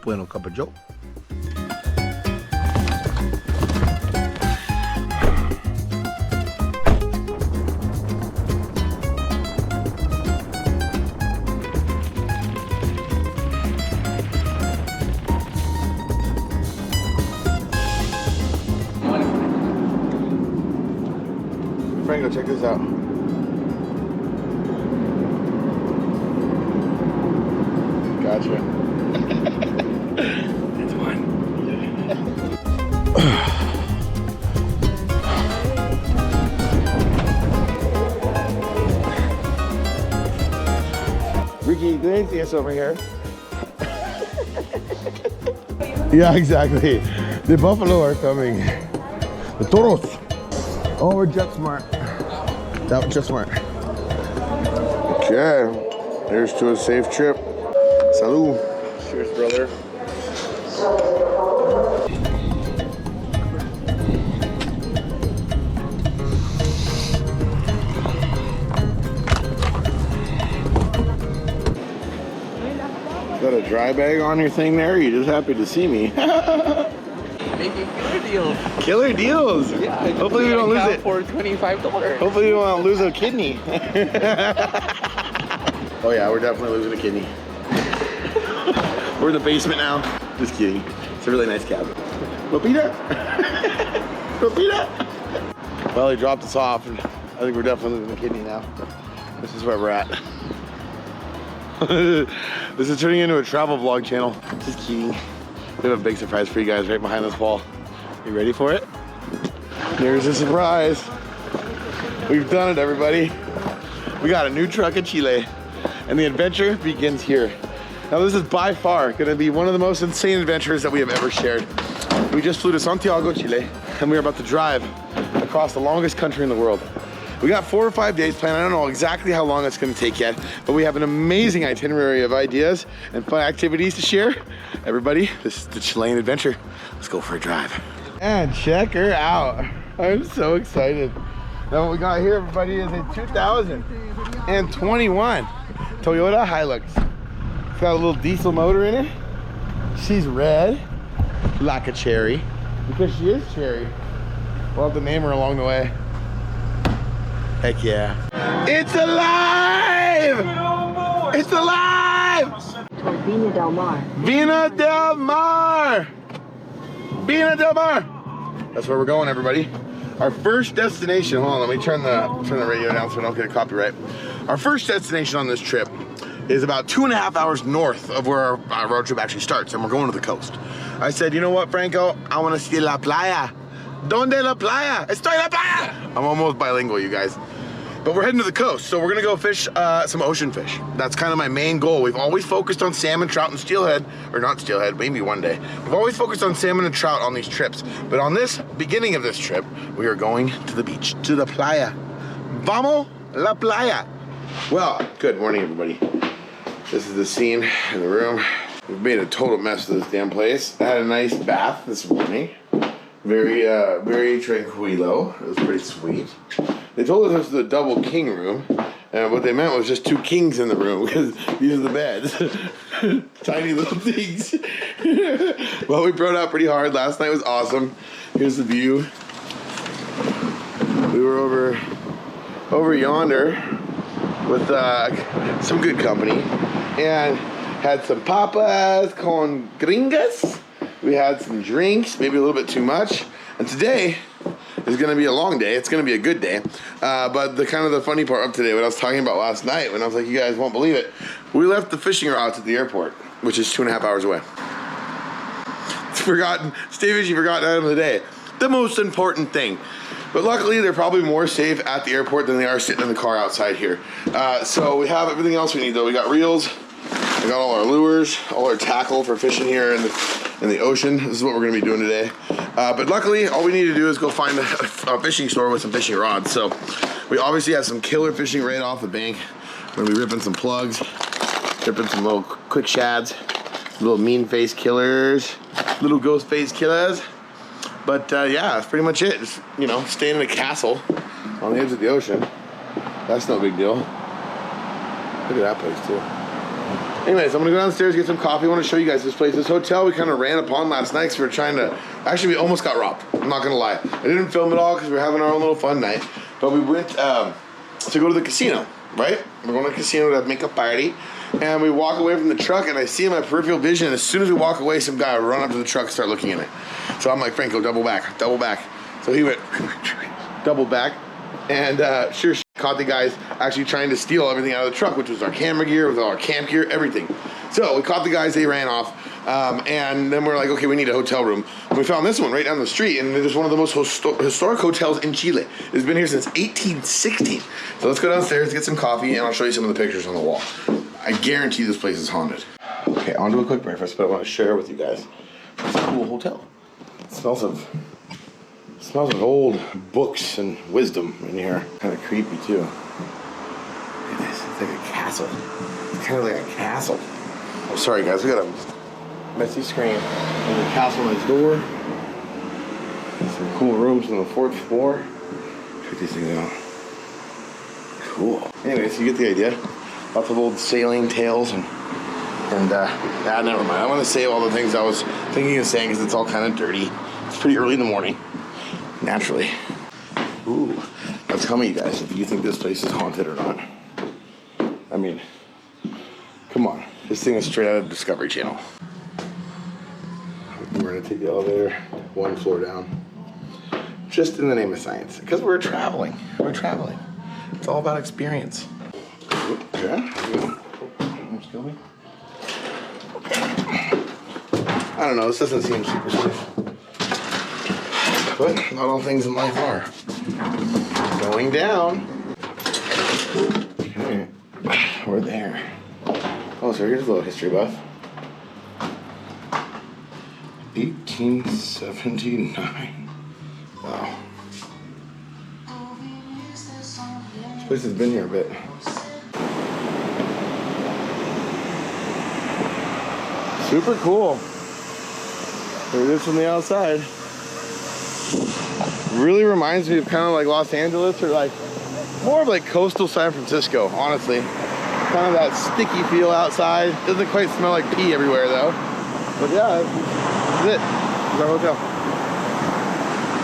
Bueno, cup of joe. Franco, check this out. Gotcha. That's one. Ricky, do they see us over here? Yeah, exactly. The buffalo are coming. The toros. Oh, we're jet smart. That was jet smart. Okay. Here's to a safe trip. Salud. Cheers, brother. Got a dry bag on your thing there? You're just happy to see me. Making killer deals. Killer deals. Yeah. Hopefully we don't lose it. For $25. Hopefully we don't lose a kidney. Oh yeah, we're definitely losing a kidney. We're in the basement now. Just kidding. It's a really nice cabin. Lupita? Lupita? Well, he dropped us off, and I think we're definitely losing a kidney now. This is where we're at. This is turning into a travel vlog channel. Just kidding. We have a big surprise for you guys right behind this wall. You ready for it? Here's a surprise. We've done it, everybody. We got a new truck in Chile, and the adventure begins here. Now, this is by far gonna be one of the most insane adventures that we have ever shared. We just flew to Santiago, Chile, and we're about to drive across the longest country in the world. We got 4 or 5 days planned. I don't know exactly how long it's gonna take yet, but we have an amazing itinerary of ideas and fun activities to share. Everybody, this is the Chilean adventure. Let's go for a drive. And check her out. I'm so excited. Now what we got here, everybody, is a 2021 Toyota Hilux. It's got a little diesel motor in it. She's red, like a cherry, because she is cherry. We'll have to name her along the way. Heck yeah. It's alive! It's alive! Vina del Mar. Vina del Mar! Vina del Mar! That's where we're going, everybody. Our first destination, hold on, let me turn the radio down so I don't get a copyright. Our first destination on this trip is about 2.5 hours north of where our road trip actually starts, and we're going to the coast. I said, you know what, Franco? I want to see la playa. Donde la playa? Estoy la playa! I'm almost bilingual, you guys. But we're heading to the coast, so we're gonna go fish some ocean fish. That's kind of my main goal. We've always focused on salmon, trout, and steelhead, or not steelhead, maybe one day. We've always focused on salmon and trout on these trips. But on this beginning of this trip, we are going to the beach, to the playa. Vamos la playa. Well, good morning, everybody. This is the scene in the room. We've made a total mess of this damn place. I had a nice bath this morning. Very tranquilo. It was pretty sweet. They told us this was a double king room, and what they meant was just 2 kings in the room, because these are the beds. Tiny little things. Well, we brought out pretty hard. Last night was awesome. Here's the view. We were over yonder with some good company, and had some papas con gringas. We had some drinks, maybe a little bit too much. And today is gonna be a long day. It's gonna be a good day. But the funny part of today, what I was talking about last night, when I was like, you guys won't believe it. We left the fishing rods at the airport, which is 2.5 hours away. Stay fishy, forgotten item of the day. The most important thing. But luckily, they're probably more safe at the airport than they are sitting in the car outside here. So we have everything else we need though. We got reels, we got all our lures, all our tackle for fishing here in the ocean. This is what we're gonna be doing today. But luckily, all we need to do is go find a fishing store with some fishing rods. So we obviously have some killer fishing right off the bank. We're gonna be ripping some plugs, ripping some little quick shads, little mean face killers, little ghost face killers. But yeah, that's pretty much it. Just, staying in a castle on the edge of the ocean. That's no big deal. Look at that place too. Anyways, I'm gonna go downstairs, get some coffee. I wanna show you guys this place. This hotel we kind of ran upon last night because we were trying to, actually we almost got robbed. I'm not gonna lie. I didn't film it all because we were having our own little fun night. But we went to go to the casino, right? We're going to the casino to make a party. And we walk away from the truck and I see in my peripheral vision, and as soon as we walk away, some guy run up to the truck and start looking in it. So I'm like, Franco, double back, double back. So he went double back, and sure caught the guys actually trying to steal everything out of the truck, which was our camera gear, with all our camp gear, everything. So we caught the guys, they ran off, and then we're like, okay, we need a hotel room. And we found this one right down the street, and it is one of the most historic hotels in Chile. It's been here since 1816. So let's go downstairs, get some coffee, and I'll show you some of the pictures on the wall. I guarantee this place is haunted. Okay, on to a quick breakfast, but I want to share with you guys. It's a cool hotel. It smells of old books and wisdom in here. Kind of creepy too. Look at this. It's like a castle. It's kind of like a castle. Oh, sorry guys, we got a messy screen. There's a castle next door. Some cool rooms on the 4th floor. Check these things out. Cool. Anyways, you get the idea. Lots of old sailing tales and never mind. I want to save all the things I was thinking of saying because it's all kind of dirty. It's pretty early in the morning. Naturally. Ooh. Now tell me, you guys, if you think this place is haunted or not. I mean, come on. This thing is straight out of Discovery Channel. We're going to take the elevator 1 floor down. Just in the name of science. Because we're traveling. We're traveling. It's all about experience. Okay. Almost killed me. Okay. I don't know. This doesn't seem super safe. But not all things in life are. Going down. Okay. We're there. Oh, so here's a little history buff. 1879. Wow. This place has been here a bit. Super cool. There it is from the outside. Really reminds me of kind of like Los Angeles, or like more of like coastal San Francisco, honestly. Kind of that sticky feel outside. Doesn't quite smell like pee everywhere though. But yeah, this is it. This is our hotel.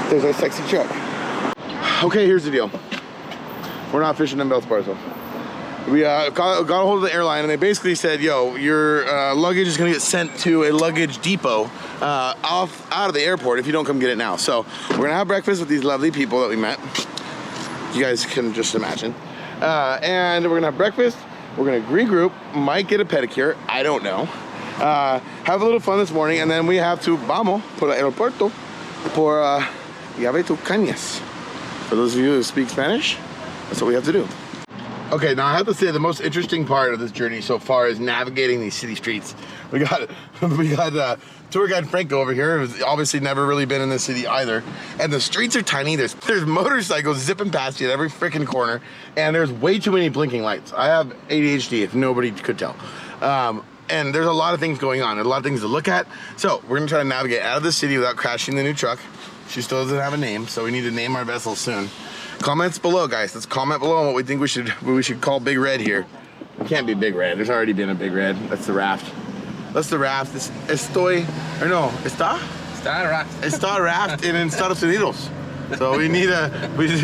There's our sexy truck. Okay, here's the deal. We're not fishing in Belesparzo. We got a hold of the airline, and they basically said, yo, your luggage is gonna get sent to a luggage depot out of the airport if you don't come get it now. So we're gonna have breakfast with these lovely people that we met. You guys can just imagine. And we're gonna have breakfast, we're gonna regroup, might get a pedicure, I don't know. Have a little fun this morning, and then we have to vamos por el aeropuerto por llave tu cañas. For those of you who speak Spanish, that's what we have to do. Okay, now I have to say the most interesting part of this journey so far is navigating these city streets. We got tour guide Franco over here, who's obviously never really been in the city either. And the streets are tiny. There's motorcycles zipping past you at every freaking corner, and there's way too many blinking lights. I have ADHD, if nobody could tell. And there's a lot of things going on. There's a lot of things to look at. So we're gonna try to navigate out of the city without crashing the new truck. She still doesn't have a name, so we need to name our vessel soon. Comments below, guys. Let's comment below on what we think we should call Big Red here. It can't be Big Red. There's already been a Big Red. That's the raft. That's the raft. Está raft in Estados Unidos. So we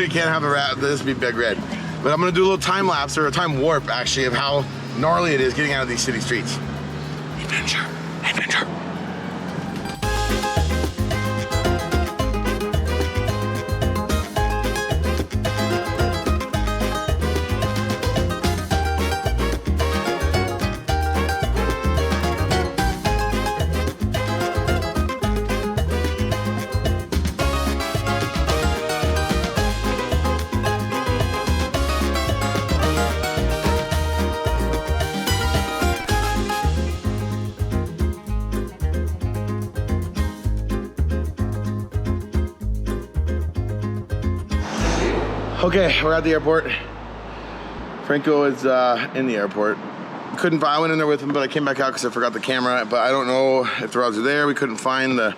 can't have a raft. This be Big Red. But I'm gonna do a little time lapse, or a time warp actually, of how gnarly it is getting out of these city streets. Adventure, adventure. Okay, we're at the airport. Franco is in the airport. I went in there with him, but I came back out because I forgot the camera. But I don't know if the rods are there. We couldn't find the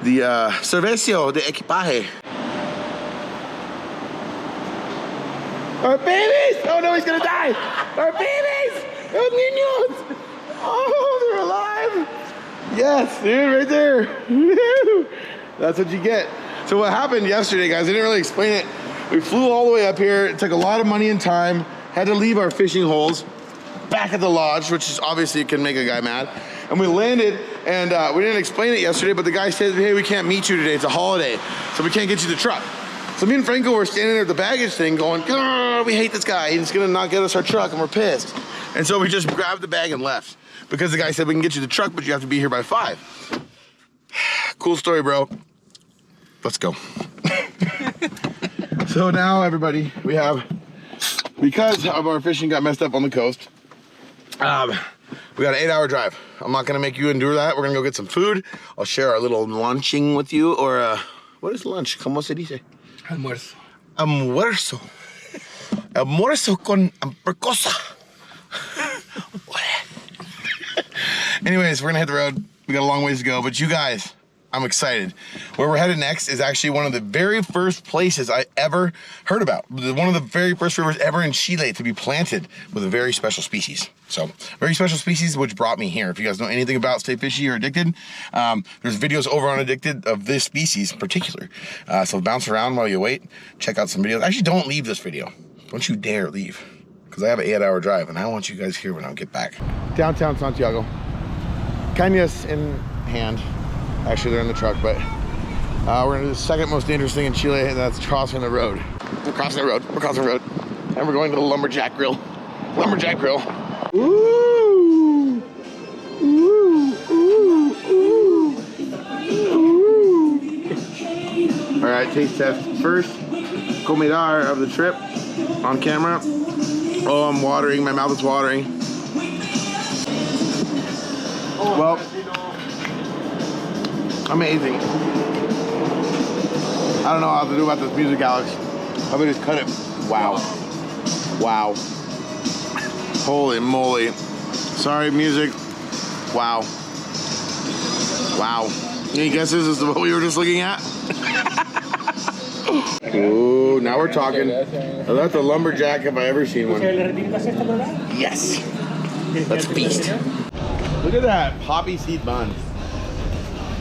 servicio de equipaje. Our babies! Oh no, he's gonna die! Our babies! Los niños! Yes, dude, right there. That's what you get. So what happened yesterday, guys, I didn't really explain it. We flew all the way up here. It took a lot of money and time. Had to leave our fishing holes back at the lodge, which is obviously can make a guy mad. And we landed, and we didn't explain it yesterday, but the guy said, hey, we can't meet you today. It's a holiday, so we can't get you the truck. So me and Franco were standing there at the baggage thing going, we hate this guy. He's gonna not get us our truck, and we're pissed. And so we just grabbed the bag and left because the guy said we can get you the truck, but you have to be here by 5. Cool story, bro. Let's go. So now, everybody, we have, because of our fishing got messed up on the coast, we got an 8-hour drive. I'm not gonna make you endure that. We're gonna go get some food. I'll share our little lunching with you, or what is lunch? ¿Cómo se dice? Almuerzo. Almuerzo. Almuerzo con hamburguesa. Anyways, we're gonna hit the road. We got a long ways to go, but you guys, I'm excited. Where we're headed next is actually one of the very first places I ever heard about. One of the very first rivers ever in Chile to be planted with a very special species. So, very special species, which brought me here. If you guys know anything about Stay Fishy or Addicted, there's videos over on Addicted of this species in particular. So bounce around while you wait, check out some videos. Actually, don't leave this video. Don't you dare leave, because I have an 8-hour drive and I want you guys here when I get back. Downtown Santiago. Cañas in hand. Actually, they're in the truck, but we're gonna do the second most dangerous thing in Chile, and that's crossing the road. We're crossing the road, we're crossing the road. And we're going to the Lumberjack Grill. Lumberjack Grill. Ooh! Ooh, ooh, ooh, ooh. All right, taste test. First, comidar of the trip on camera. Oh, I'm watering, my mouth is watering. Well, amazing. I don't know how to do about this music, Alex. How about just cut it? Wow. Wow. Holy moly. Sorry, music. Wow. Wow. Any guesses as to what we were just looking at? Ooh, now we're talking. Oh, that's a lumberjack if I ever seen one. Yes. Let's feast. Look at that poppy seed bun.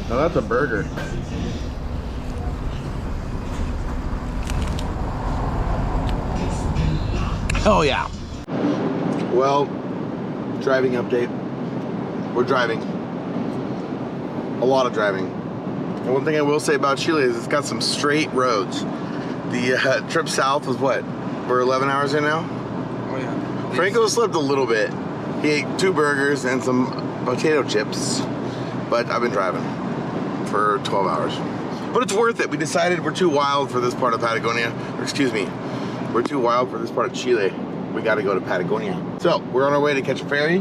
Now that's a burger. Oh yeah. Well, driving update. We're driving. A lot of driving. And one thing I will say about Chile is it's got some straight roads. The trip south was what? We're 11 hours in now? Oh yeah. Franco slept a little bit. He ate 2 burgers and some potato chips. But I've been driving for 12 hours. But it's worth it. We decided we're too wild for this part of Patagonia. Or excuse me, we're too wild for this part of Chile. We gotta go to Patagonia. So we're on our way to catch a ferry.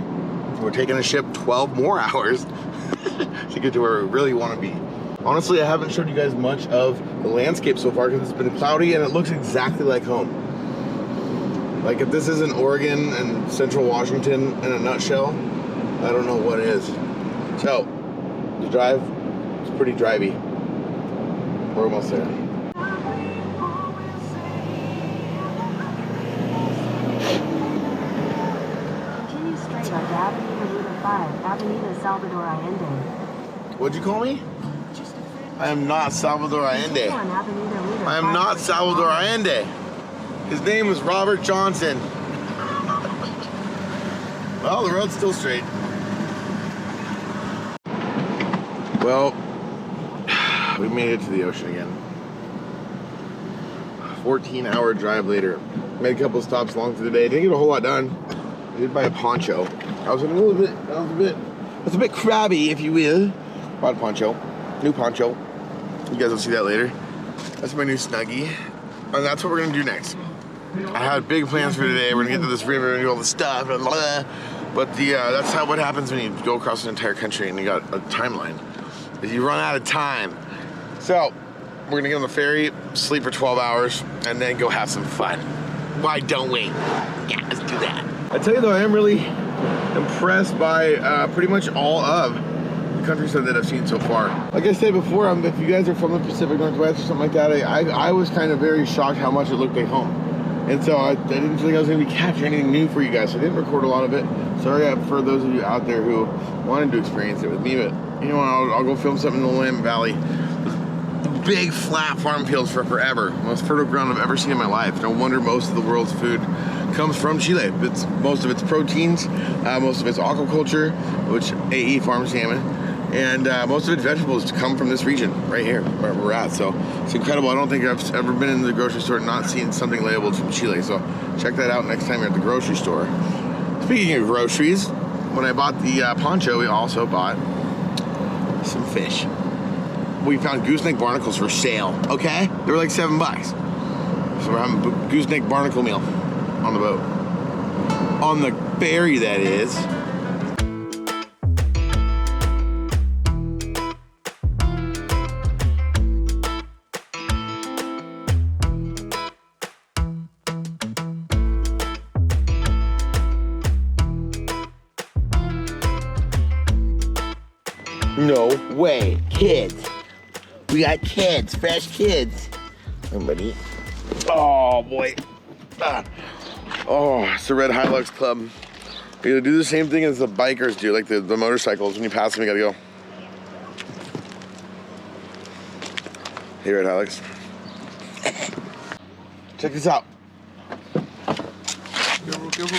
We're taking a ship 12 more hours to get to where we really wanna be. Honestly, I haven't showed you guys much of the landscape so far because it's been cloudy and it looks exactly like home. Like if this isn't Oregon and Central Washington in a nutshell, I don't know what is. So, the drive is pretty drivey. We're almost there. Continue straight on Avenida Route 5, Avenida Salvador Allende. What'd you call me? I am not Salvador Allende. Continue on Avenida Route I am 5. not Salvador Allende. His name is Robert Johnson. Well, the road's still straight. Well, we made it to the ocean again. 14-hour drive later. Made a couple of stops along through the day. Didn't get a whole lot done. I did buy a poncho. I was a little bit, it's a bit crabby, if you will. Bought a poncho, new poncho. You guys will see that later. That's my new Snuggie. And that's what we're gonna do next. I had big plans for today. We're gonna get to this river and do all the stuff, blah, blah. But that's how what happens when you go across an entire country and you got a timeline. Is you run out of time. So we're gonna get on the ferry, sleep for 12 hours, and then go have some fun. Why don't we? Yeah, let's do that. I tell you though, I am really impressed by pretty much all of the countryside that I've seen so far. Like I said before, if you guys are from the Pacific Northwest or something like that, I was kind of very shocked how much it looked like home. And so I didn't feel like I was gonna be capturing anything new for you guys, so I didn't record a lot of it. Sorry for those of you out there who wanted to experience it with me, but you know what, I'll go film something in the Willamette Valley. Big flat farm fields for forever. Most fertile ground I've ever seen in my life. No wonder most of the world's food comes from Chile. Most of its proteins, most of its aquaculture, which AE farms salmon, and most of its vegetables come from this region right here where we're at. So it's incredible. I don't think I've ever been in the grocery store and not seen something labeled from Chile. So check that out next time you're at the grocery store. Speaking of groceries, when I bought the poncho, we also bought some fish. We found gooseneck barnacles for sale, okay? They were like $7. So we're having a gooseneck barnacle meal on the boat. On the ferry, that is. No way, kids. We got kids, fresh kids. Everybody. Oh boy. Oh, it's the Red Hilux Club. We gotta do the same thing as the bikers do, like the motorcycles. When you pass them, you gotta go. Hey, Red Hilux. Check this out. Careful, careful.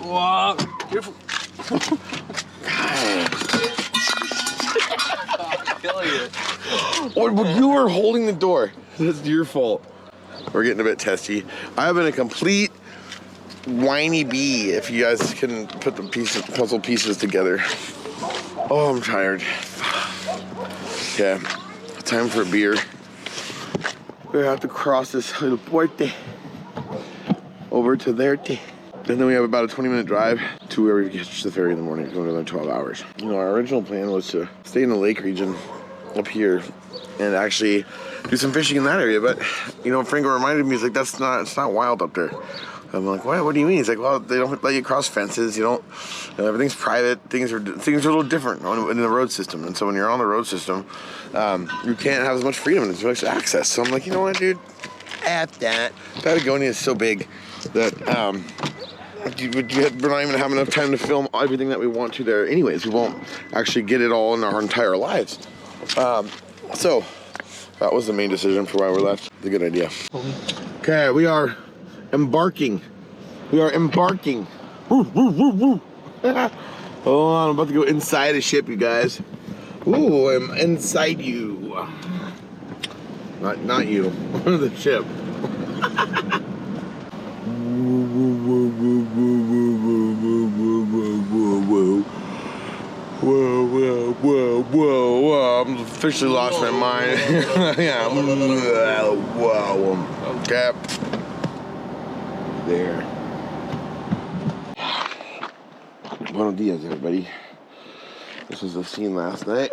Wow, careful. Oh, but you were holding the door. That's your fault. We're getting a bit testy. I have been a complete whiny bee, if you guys can put the puzzle pieces together. Oh, I'm tired. Yeah, time for a beer. We have to cross this little puente over to there. And then we have about a 20-minute drive to where we catch the ferry in the morning. It's going another 12 hours. You know, our original plan was to stay in the lake region up here and actually do some fishing in that area. But, you know, Franco reminded me, he's like, it's not wild up there. I'm like, what do you mean? He's like, well, they don't let you cross fences. You know, everything's private. Things are a little different in the road system. And so when you're on the road system, you can't have as much freedom and as much access. So I'm like, you know what, dude? F that. Patagonia is so big that we're not even have enough time to film everything that we want to there anyways. We won't actually get it all in our entire lives. So that was the main decision for why we left. It's a good idea. Okay, we are embarking. We are embarking. Woo, woo, woo, woo. Hold on, I'm about to go inside a ship, you guys. Ooh, I'm inside you. Not you, the ship. Whoa, I'm officially lost my mind. Yeah, whoa. Okay. There. Buenos dias, everybody. This was the scene last night.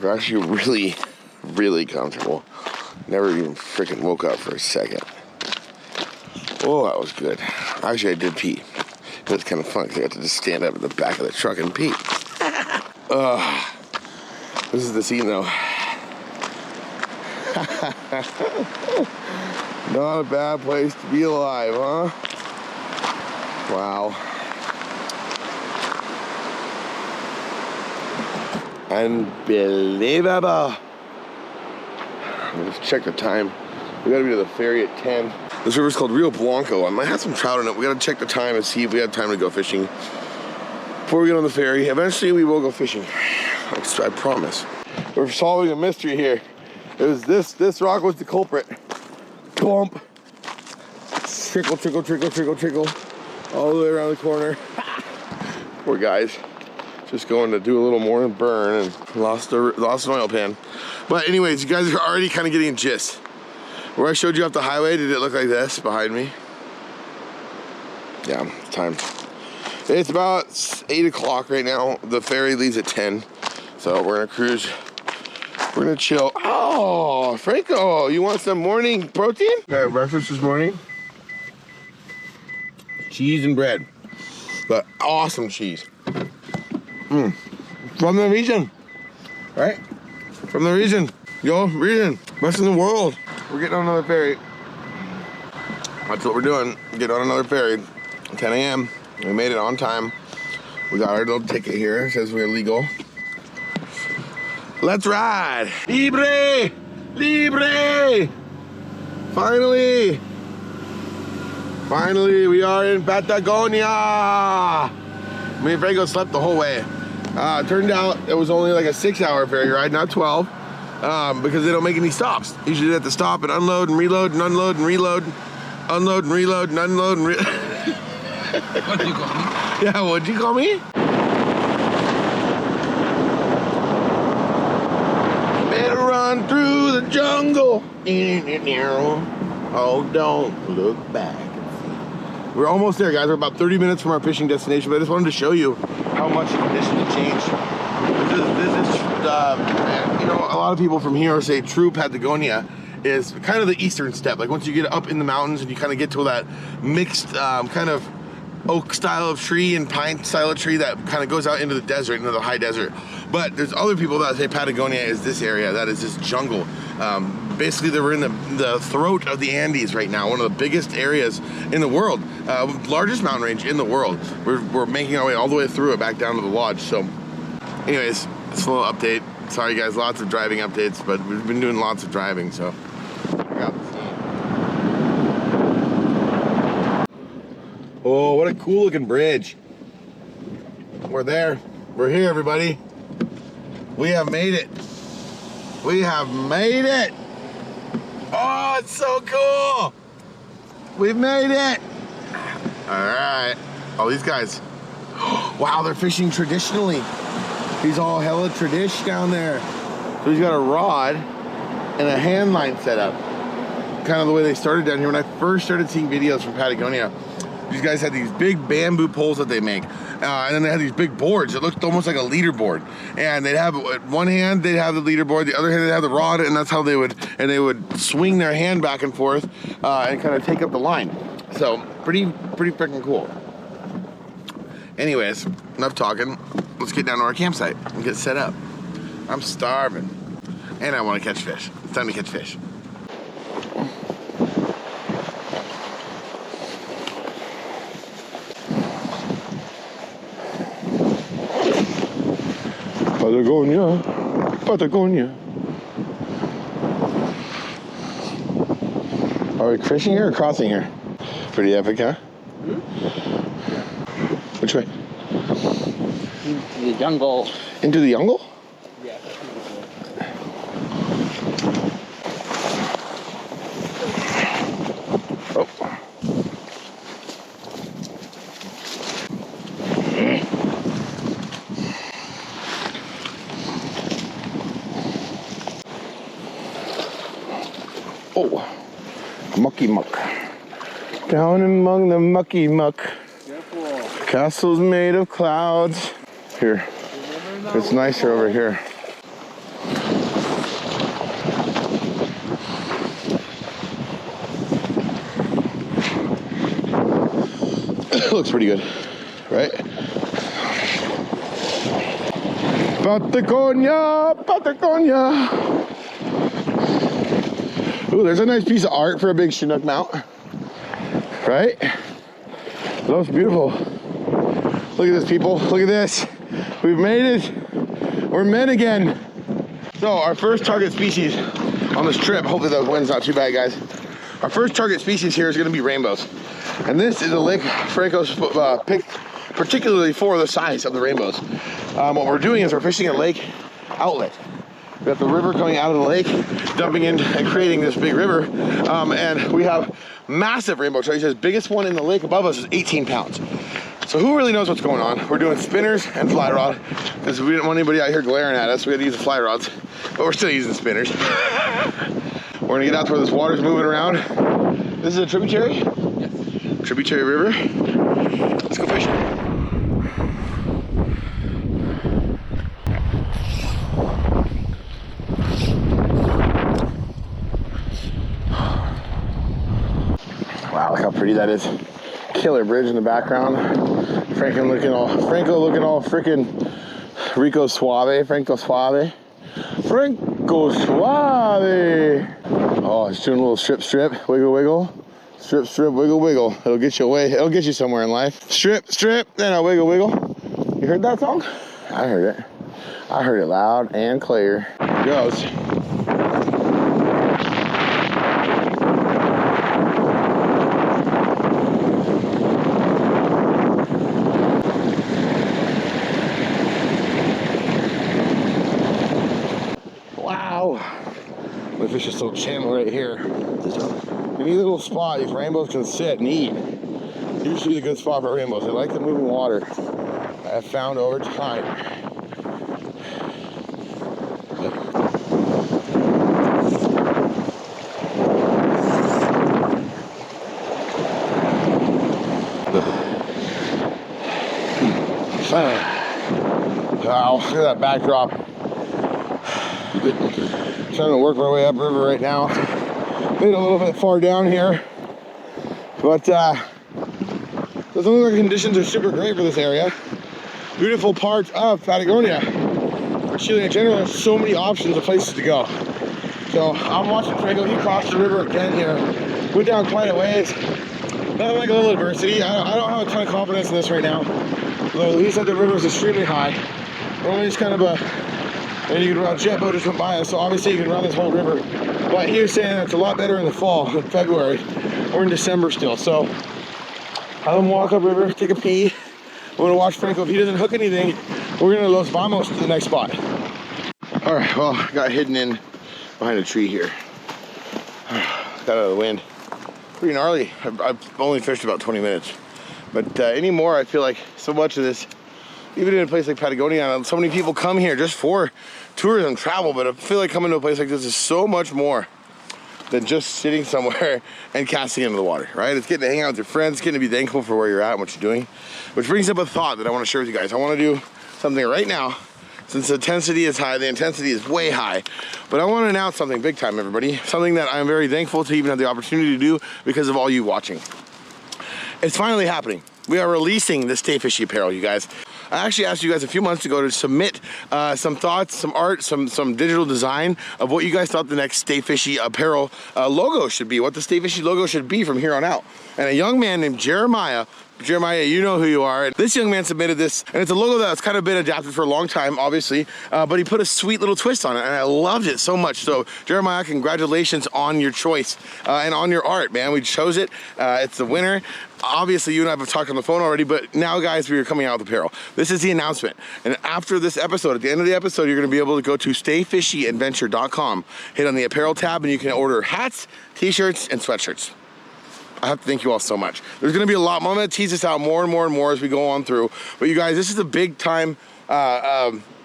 We're actually really comfortable. Never even freaking woke up for a second. Oh, that was good. Actually, I did pee. It was kind of fun because I got to just stand up at the back of the truck and pee. This is the scene, though. Not a bad place to be alive, huh? Wow. Unbelievable. Let's check the time. We gotta be to the ferry at 10. This river's called Rio Blanco. I might have some trout in it. We gotta check the time and see if we have time to go fishing before we get on the ferry. Eventually we will go fishing. I promise. We're solving a mystery here. It was this rock was the culprit. Bump. Trickle, trickle, trickle, trickle, trickle. All the way around the corner. Poor guys. Just going to do a little more and burn and lost an oil pan. But anyways, you guys are already kind of getting a gist. Where I showed you off the highway, did it look like this behind me? Yeah, time. It's about 8 o'clock right now. The ferry leaves at 10. So we're gonna cruise. We're gonna chill. Oh, Franco, you want some morning protein? Okay, breakfast this morning. Cheese and bread. But awesome cheese. From the region, right? From the region. Yo, region. Best in the world. We're getting on another ferry. That's what we're doing. Get on another ferry. 10 a.m. We made it on time. We got our little ticket here. It says we're legal. Let's ride. Libre! Libre! Finally! Finally, we are in Patagonia! Me and Franco slept the whole way. Turned out it was only like a 6-hour ferry ride, not 12, because they don't make any stops. Usually they have to stop and unload and reload and unload and reload, unload and reload and unload and reload. What'd you call me? Yeah, what'd you call me? Better run through the jungle. Oh, don't look back. We're almost there, guys. We're about 30 minutes from our fishing destination, but I just wanted to show you how much the conditions have changed. This is you know, a lot of people from here say true Patagonia is kind of the eastern step. Like once you get up in the mountains and you kind of get to that mixed kind of oak style of tree and pine style of tree that kind of goes out into the desert, into the high desert. But there's other people that say Patagonia is this area, that is this jungle. Basically, they were in the throat of the Andes right now, one of the biggest areas in the world, largest mountain range in the world. We're making our way all the way through it back down to the lodge. So anyways, it's a little update. Sorry guys, lots of driving updates, but we've been doing lots of driving, so check out the scene. Oh, what a cool looking bridge. We're there. We're here, everybody. We have made it. We have made it. Oh, it's so cool. We've made it. All right. Oh, these guys. Wow, they're fishing traditionally. He's all hella tradish down there. So he's got a rod and a hand line set up. Kind of the way they started down here. When I first started seeing videos from Patagonia, these guys had these big bamboo poles that they make. And then they had these big boards. It looked almost like a leaderboard. And they'd have, one hand, they'd have the leaderboard. The other hand, they'd have the rod. And that's how they would swing their hand back and forth and kind of take up the line. So pretty freaking cool. Anyways, enough talking. Let's get down to our campsite and get set up. I'm starving. And I want to catch fish. It's time to catch fish. Patagonia, Patagonia. Are we fishing here or crossing here? Pretty epic, huh? Which way? Into the jungle. Into the jungle? Yeah. Oh. Oh, mucky muck. Down among the mucky muck. Careful. Castles made of clouds. Here, it's nicer over here. Looks pretty good, right? Patagonia, Patagonia. Ooh, there's a nice piece of art for a big Chinook mount, right? That looks beautiful. Look at this, people. Look at this. We've made it. We're men again. So our first target species on this trip, hopefully the wind's not too bad, guys. Our first target species here is going to be rainbows. And this is a lake Franco's picked particularly for the size of the rainbows. What we're doing is we're fishing a lake outlet. We got the river coming out of the lake, dumping in and creating this big river. And we have massive rainbow trout. The biggest one in the lake above us is 18 pounds. So who really knows what's going on? We're doing spinners and fly rod because we didn't want anybody out here glaring at us. We had to use the fly rods, but we're still using spinners. We're gonna get out to where this water's moving around. This is a tributary? Yes. Tributary river. Let's go fishing. Wow, look how pretty that is. Killer bridge in the background. Franco looking all frickin' Rico Suave. Franco Suave. Franco Rico suave. Oh, it's doing a little strip, wiggle, wiggle. Strip, wiggle, wiggle. It'll get you away. It'll get you somewhere in life. Strip, then a wiggle, wiggle. You heard that song? I heard it. I heard it loud and clear. Here it goes. Wow. We fish this little channel right here. Any little spot these rainbows can sit and eat. Usually a good spot for rainbows. They like the moving water. I have found over time. Wow, look at that backdrop. Trying to work our way upriver right now. Made a little bit far down here, but doesn't look like the conditions are super great for this area. Beautiful parts of Patagonia, Chile in general. There's so many options of places to go. So I'm watching Franco. He crossed the river again here. Went down quite a ways. Nothing like a little adversity. I don't have a ton of confidence in this right now. Although he said the river is extremely high. Normally it's kind of and you can run jet boat just went by us, so obviously you can run this whole river. But he was saying it's a lot better in the fall, in February. We're in December still, so I'm gonna walk up river, take a pee. I'm gonna watch Franco. If he doesn't hook anything, we're gonna Los Vamos to the next spot. All right, well, I got hidden in behind a tree here. Got out of the wind. Pretty gnarly. I've only fished about 20 minutes. But anymore, I feel like so much of this, even in a place like Patagonia, so many people come here just for tourism, travel, but I feel like coming to a place like this is so much more than just sitting somewhere and casting into the water, right? It's getting to hang out with your friends, getting to be thankful for where you're at and what you're doing. Which brings up a thought that I want to share with you guys. I want to do something right now. Since the intensity is high, the intensity is way high. But I want to announce something big time, everybody. Something that I'm very thankful to even have the opportunity to do because of all you watching. It's finally happening. We are releasing the Stay Fishy apparel, you guys. I actually asked you guys a few months ago to submit some thoughts, some art, some digital design of what you guys thought the next Stay Fishy apparel logo should be, what the Stay Fishy logo should be from here on out. And a young man named Jeremiah, you know who you are. This young man submitted this, and it's a logo that's kind of been adapted for a long time, obviously, but he put a sweet little twist on it, and I loved it so much. So, Jeremiah, congratulations on your choice and on your art, man. We chose it. It's the winner. Obviously, you and I have talked on the phone already, but now, guys, we are coming out with apparel. This is the announcement. And after this episode, at the end of the episode, you're going to be able to go to stayfishyadventure.com, hit on the apparel tab, and you can order hats, t-shirts, and sweatshirts. I have to thank you all so much. There's gonna be a lot more. I'm gonna tease this out more and more and more as we go on through. But you guys, this is a big time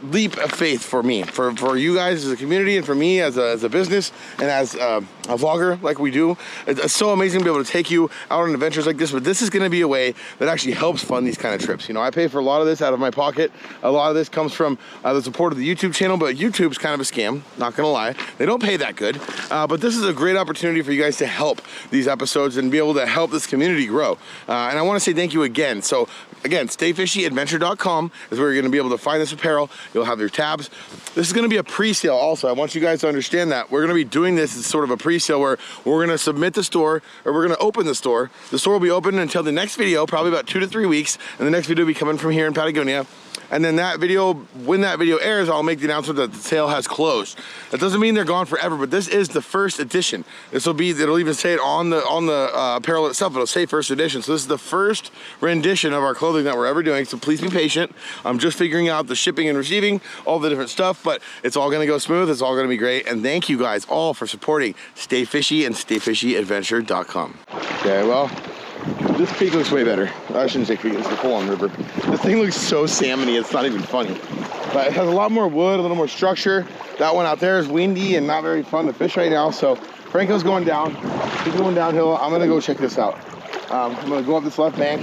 leap of faith for me, for you guys as a community, and for me as a business and as a vlogger like we do. It's so amazing to be able to take you out on adventures like this, but this is gonna be a way that actually helps fund these kind of trips. You know, I pay for a lot of this out of my pocket. A lot of this comes from the support of the YouTube channel, but YouTube's kind of a scam, not gonna lie. They don't pay that good, but this is a great opportunity for you guys to help these episodes and be able to help this community grow. And I wanna say thank you again. So again, stayfishyadventure.com is where you're gonna be able to find this apparel. You'll have your tabs. This is gonna be a pre-sale also. I want you guys to understand that. We're gonna be doing this as sort of a pre-sale where we're gonna submit the store, or we're gonna open the store. The store will be open until the next video, probably about 2 to 3 weeks, and the next video will be coming from here in Patagonia. And then that video, when that video airs, I'll make the announcement that the sale has closed. That doesn't mean they're gone forever, but this is the first edition. This will be, it'll even say it on the apparel itself. It'll say first edition. So this is the first rendition of our clothing that we're ever doing. So please be patient. I'm just figuring out the shipping and receiving, all the different stuff, but it's all gonna go smooth. It's all gonna be great. And thank you guys all for supporting Stay Fishy and stayfishyadventure.com. Okay, well, this creek looks way better. I shouldn't say creek, it's the full-on river. This thing looks so salmony, it's not even funny. But it has a lot more wood, a little more structure. That one out there is windy and not very fun to fish right now. So Franco's going down. He's going downhill. I'm gonna go check this out. I'm gonna go up this left bank.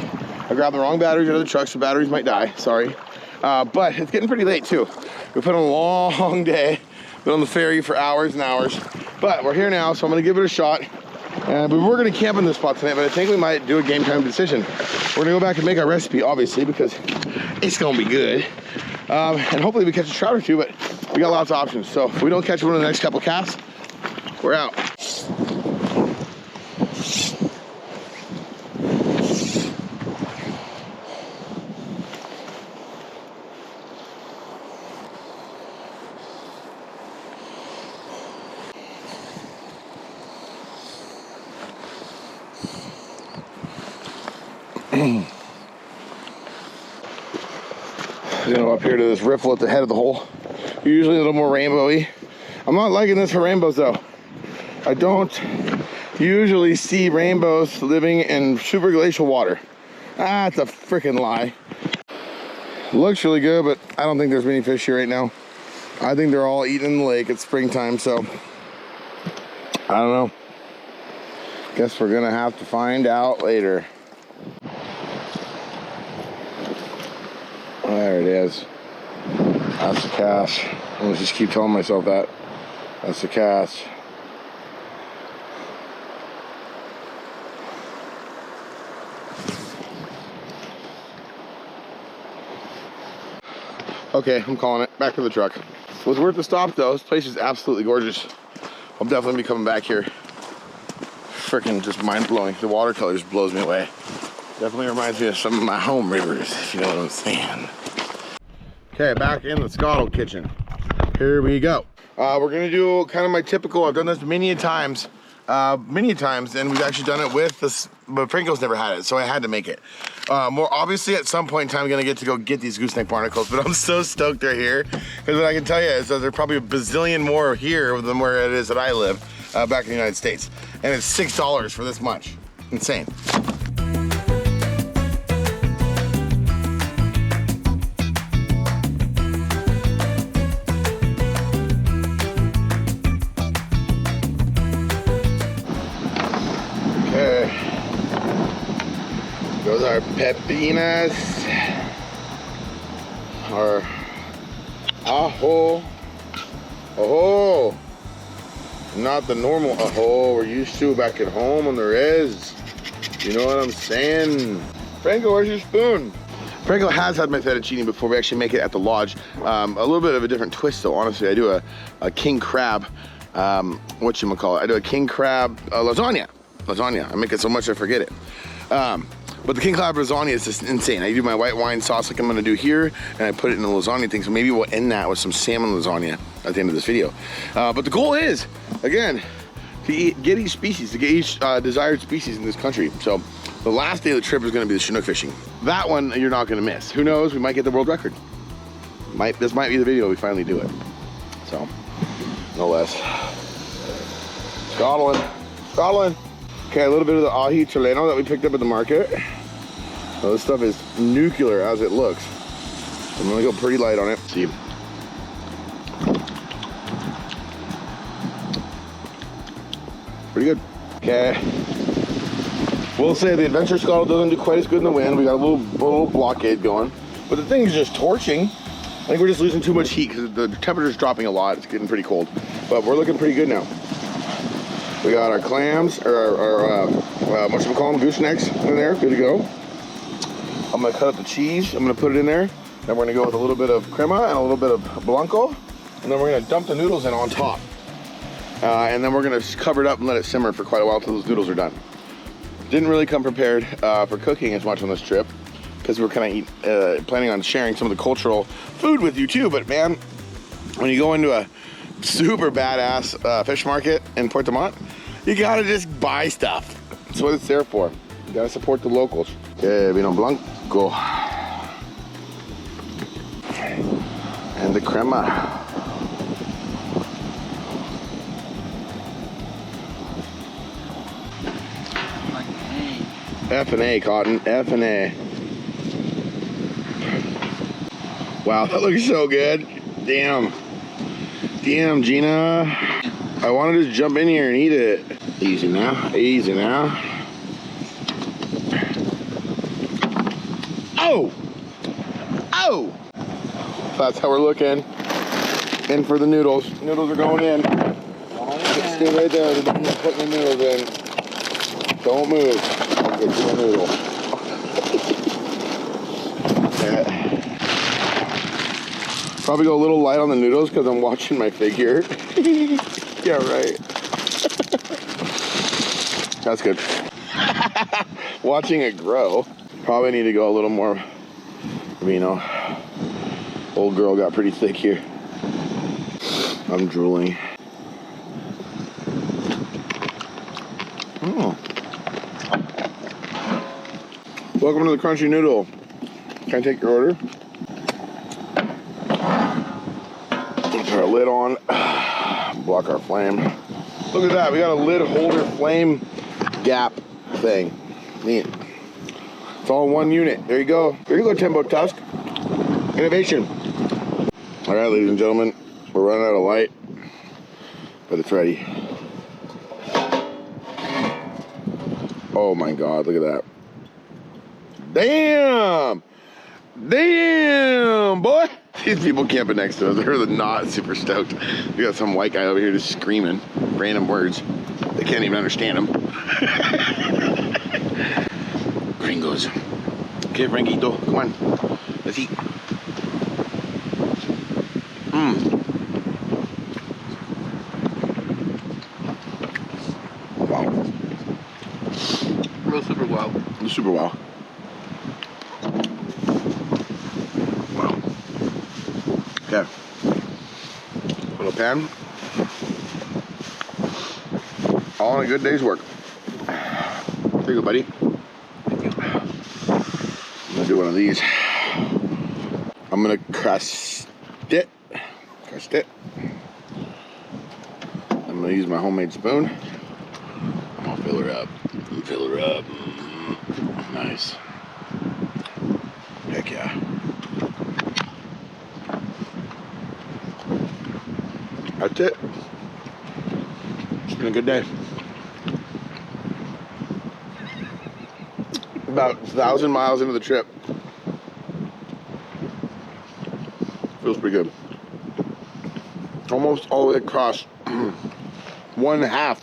I grabbed the wrong batteries out of the truck, so batteries might die, sorry. But it's getting pretty late too. We put on a long day. Been on the ferry for hours and hours. But we're here now, so I'm gonna give it a shot. But we're gonna camp in this spot tonight, but I think we might do a game time decision. We're gonna go back and make our recipe, obviously, because it's gonna be good. And hopefully we catch a trout or two, but We got lots of options. So if we don't catch one in the next couple casts, we're out. You know, up here to this riffle at the head of the hole. Usually a little more rainbowy. I'm not liking this for rainbows though. I don't usually see rainbows living in super glacial water. That's a freaking lie. Looks really good, but I don't think there's many fish here right now. I think they're all eating in the lake. It's springtime, so I don't know. Guess we're gonna have to find out later. There it is. That's the cast. I'll just keep telling myself that. That's the cast. Okay, I'm calling it. Back to the truck. It was worth the stop though. This place is absolutely gorgeous. I'll definitely be coming back here. Freaking just mind-blowing. The watercolor just blows me away. Definitely reminds me of some of my home rivers, if you know what I'm saying. Okay, back in the Scottle kitchen. Here we go. We're gonna do kind of my typical, I've done this many times, and we've actually done it with this, but Franco's never had it, so I had to make it. More obviously, at some point in time, I'm gonna get to go get these gooseneck barnacles, but I'm so stoked they're here, because what I can tell you is that there's probably a bazillion more here than where it is that I live, back in the United States. And it's $6 for this much. Insane. Okay. Those are pepinas. Our ajo. Oh. Not the normal ajo we're used to back at home on the res. You know what I'm saying? Franco, where's your spoon? Franco has had my fettuccine before. We actually make it at the lodge. A little bit of a different twist though, honestly. I do a king crab, whatchamacallit. I do a king crab lasagna. I make it so much I forget it. But the king crab lasagna is just insane. I do my white wine sauce like I'm gonna do here, and I put it in the lasagna thing, so maybe we'll end that with some salmon lasagna at the end of this video. But the goal is, again, to get each species, to get each desired species in this country. So the last day of the trip is gonna be the Chinook fishing. That one you're not gonna miss. Who knows, we might get the world record. This might be the video we finally do it. So, no less. Scotland. Okay, a little bit of the ají chileno that we picked up at the market. Well, this stuff is nuclear as it looks. I'm gonna go pretty light on it. See. Pretty good. Okay. We'll say the adventure scuttle doesn't do quite as good in the wind. We got a little blockade going. But the thing is just torching. I think we're just losing too much heat because the temperature's dropping a lot. It's getting pretty cold. But we're looking pretty good now. We got our clams, or our what should we call them, goosenecks in there, good to go. I'm gonna cut up the cheese, I'm gonna put it in there. Then we're gonna go with a little bit of crema and a little bit of blanco. And then we're gonna dump the noodles in on top. And then we're gonna cover it up and let it simmer for quite a while until those noodles are done. Didn't really come prepared for cooking as much on this trip, because we're kind of planning on sharing some of the cultural food with you too. But man, when you go into a super badass fish market in Puerto Montt, you gotta just buy stuff. That's what it's there for. You gotta support the locals. Okay, vino blanco. And the crema. F&A, Cotton, F&A. Wow, that looks so good. Damn, Gina. I want to just jump in here and eat it. Easy now, easy now. Oh! Oh! That's how we're looking. In for the noodles. Noodles are going in. Stay right there. Putting the noodles in. Don't move. Get to the noodle. Probably go a little light on the noodles because I'm watching my figure. Yeah, right. That's good. Watching it grow. Probably need to go a little more, you know. Old girl got pretty thick here. I'm drooling. Oh. Welcome to the Crunchy Noodle. Can I take your order? Put our lid on. Block our flame. Look at that. We got a lid holder flame gap thing. Neat. It's all in one unit. There you go. There you go, Tembo Tusk. Innovation. All right, ladies and gentlemen. We're running out of light, but it's ready. Oh my God, look at that. Damn! Damn, boy! These people camping next to us, they're not super stoked. We got some white guy over here just screaming random words. They can't even understand them. Gringos. Okay, Franquito, come on. Let's eat. Wow. Real super wow. Super wow. Wow. Okay. Little pan. All in a good day's work. There you go, buddy. I'm gonna do one of these. I'm gonna crust it. Crust it. I'm gonna use my homemade spoon. I'm gonna fill her up. Fill her up. Nice. Heck yeah. That's it. It's been a good day. About 1,000 miles into the trip. Feels pretty good. Almost all the way across. 1/2.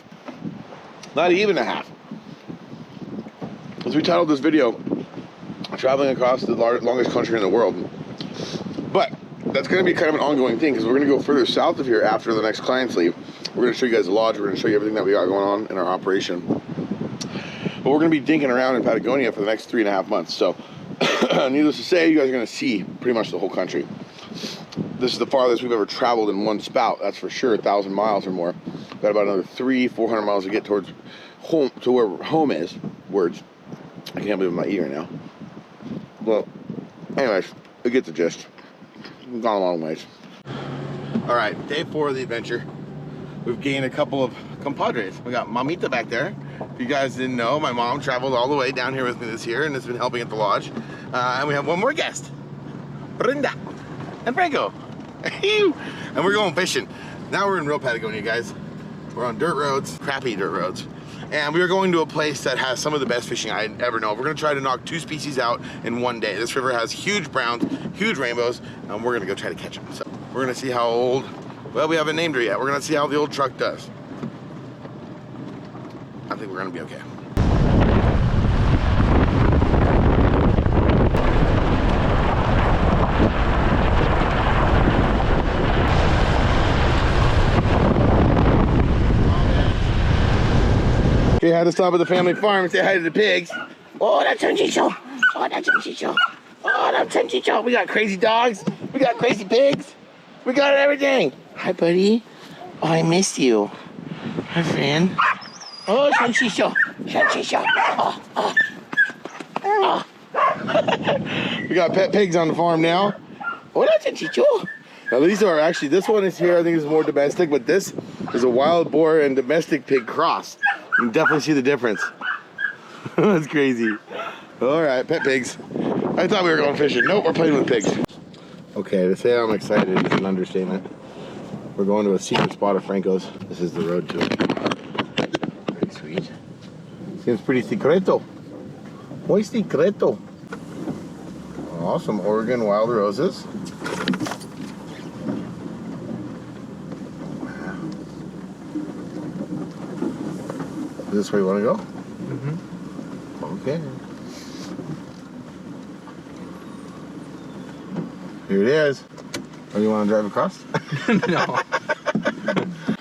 Not even a half. As we titled this video, traveling across the longest country in the world. But that's going to be kind of an ongoing thing because we're going to go further south of here after the next clients leave. We're going to show you guys the lodge. We're going to show you everything that we got going on in our operation. But we're going to be dinking around in Patagonia for the next 3.5 months. So needless to say, you guys are going to see pretty much the whole country. This is the farthest we've ever traveled in one spout. That's for sure, 1,000 miles or more. We've got about another 300-400 miles to get towards home, to where home is. Words. I can't believe I'm not eating right now. Well, anyways, we get the gist. We've gone a long ways. All right, day 4 of the adventure. We've gained a couple of compadres. We got Mamita back there. If you guys didn't know, my mom traveled all the way down here with me this year and has been helping at the lodge. And we have one more guest, Brenda and Franco. And we're going fishing. Now we're in real Patagonia, guys. We're on dirt roads, crappy dirt roads. And we are going to a place that has some of the best fishing I ever know. We're gonna try to knock 2 species out in one day. This river has huge browns, huge rainbows, and we're gonna go try to catch them. So we're gonna see how old, well, we haven't named her yet. We're gonna see how the old truck does. I think we're gonna be okay. Okay, had to stop at the family farm and say hi to the pigs. Oh, that's Chanchicho. Oh, that's Chanchicho. Oh, that's Chanchicho. We got crazy dogs. We got crazy pigs. We got everything. Hi, buddy. Oh, I missed you. Hi, friend. Oh, Chanchicho. Chanchicho. Oh, oh. Oh. We got pet pigs on the farm now. Oh, that's Chanchicho. Now, these are actually, this one is here, I think is more domestic, but this is a wild boar and domestic pig cross. You can definitely see the difference. That's crazy. All right, pet pigs. I thought we were going fishing. Nope, we're playing with pigs. Okay, to say I'm excited is an understatement. We're going to a secret spot of Franco's. This is the road to it. Pretty sweet. Seems pretty secreto. Muy secreto. Awesome Oregon wild roses. Is this where you want to go? Mm-hmm. Okay. Here it is. Oh, you want to drive across? No.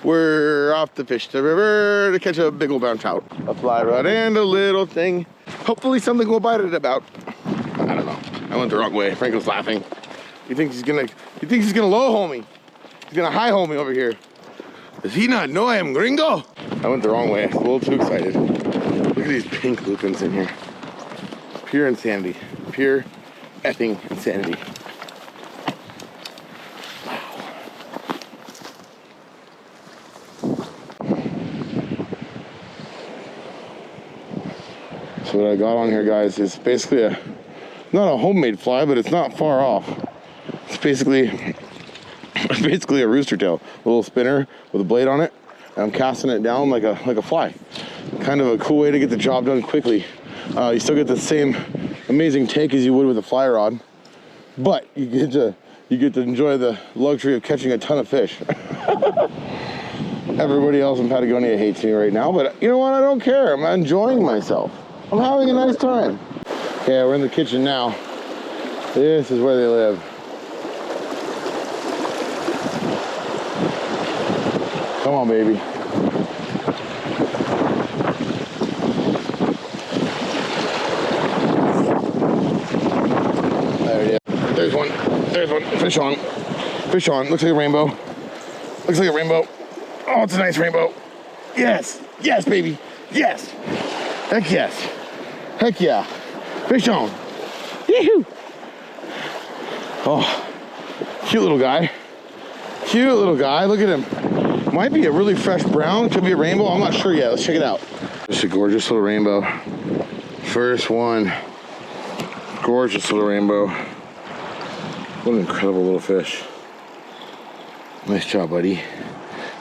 We're off to fish the river to catch a big old brown trout. A fly rod and a little thing. Hopefully something will bite it about. I don't know. I went the wrong way. Frank was laughing. He thinks he's gonna low hole me. He's gonna high hole me over here. Does he not know I am gringo? I went the wrong way. A little too excited. Look at these pink lupins in here. Pure insanity. Pure effing insanity. So what I got on here, guys, is basically not a homemade fly, but it's not far off. It's basically a rooster tail, a little spinner with a blade on it, and I'm casting it down like a fly. Kind of a cool way to get the job done quickly. You still get the same amazing take as you would with a fly rod, but you get to enjoy the luxury of catching a ton of fish. Everybody else in Patagonia hates me right now, but you know what? I don't care. I'm enjoying myself. I'm having a nice time. Okay, we're in the kitchen now. This is where they live. Come on, baby. There it is. There's one. There's one. Fish on. Fish on. Looks like a rainbow. Looks like a rainbow. Oh, it's a nice rainbow. Yes. Yes, baby. Yes. Heck yes. Heck yeah. Fish on. Yee-hoo. Oh, cute little guy. Cute little guy. Look at him. Might be a really fresh brown. Could be a rainbow. I'm not sure yet. Let's check it out. Just a gorgeous little rainbow. First one. Gorgeous little rainbow. What an incredible little fish. Nice job, buddy.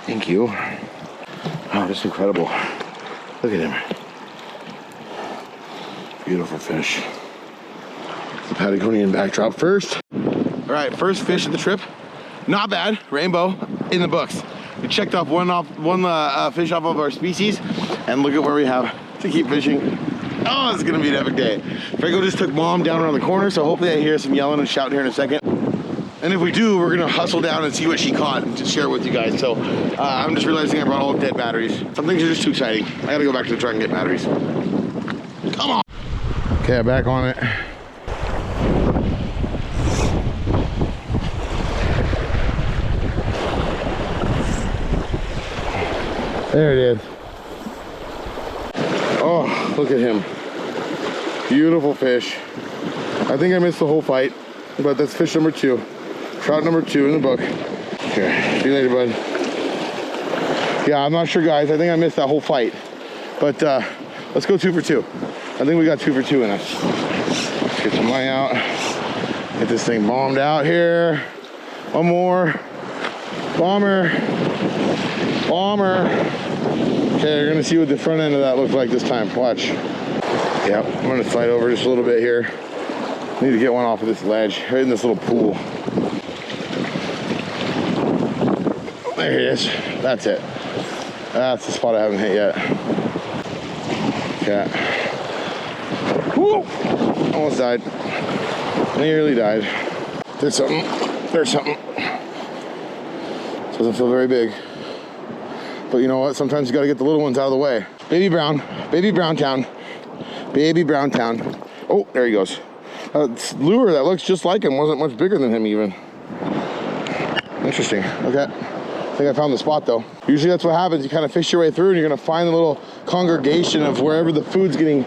Thank you. Oh, that's incredible. Look at him. Beautiful fish. The Patagonian backdrop first. All right, first fish of the trip. Not bad. Rainbow in the books. We checked off one fish off of our species, and look at where we have to keep fishing. Oh, it's gonna be an epic day. Franco just took Mom down around the corner, so hopefully I hear some yelling and shouting here in a second. And if we do, we're gonna hustle down and see what she caught and just share it with you guys. So I'm just realizing I brought all dead batteries. Some things are just too exciting. I gotta go back to the truck and get batteries. Come on. Okay, back on it. There it is. Oh, look at him. Beautiful fish. I think I missed the whole fight, but that's fish number 2. Trout number 2 in the book. Here, see you later, bud. Yeah, I'm not sure, guys. I think I missed that whole fight. But let's go 2 for 2. I think we got 2 for 2 in us. Let's get some line out. Get this thing bombed out here. One more. Bomber. Bomber. Okay, you're gonna see what the front end of that looks like this time. Watch. Yep, I'm gonna slide over just a little bit here. Need to get one off of this ledge, right in this little pool. There it is. That's it. That's the spot I haven't hit yet. Okay. Woo! Almost died. Nearly died. There's something. There's something. Doesn't feel very big. But you know what? Sometimes you gotta get the little ones out of the way. Baby brown. Baby brown town. Baby brown town. Oh, there he goes. Lure that looks just like him wasn't much bigger than him even. Interesting. Okay. I think I found the spot though. Usually that's what happens. You kind of fish your way through and you're gonna find a little congregation of wherever the food's getting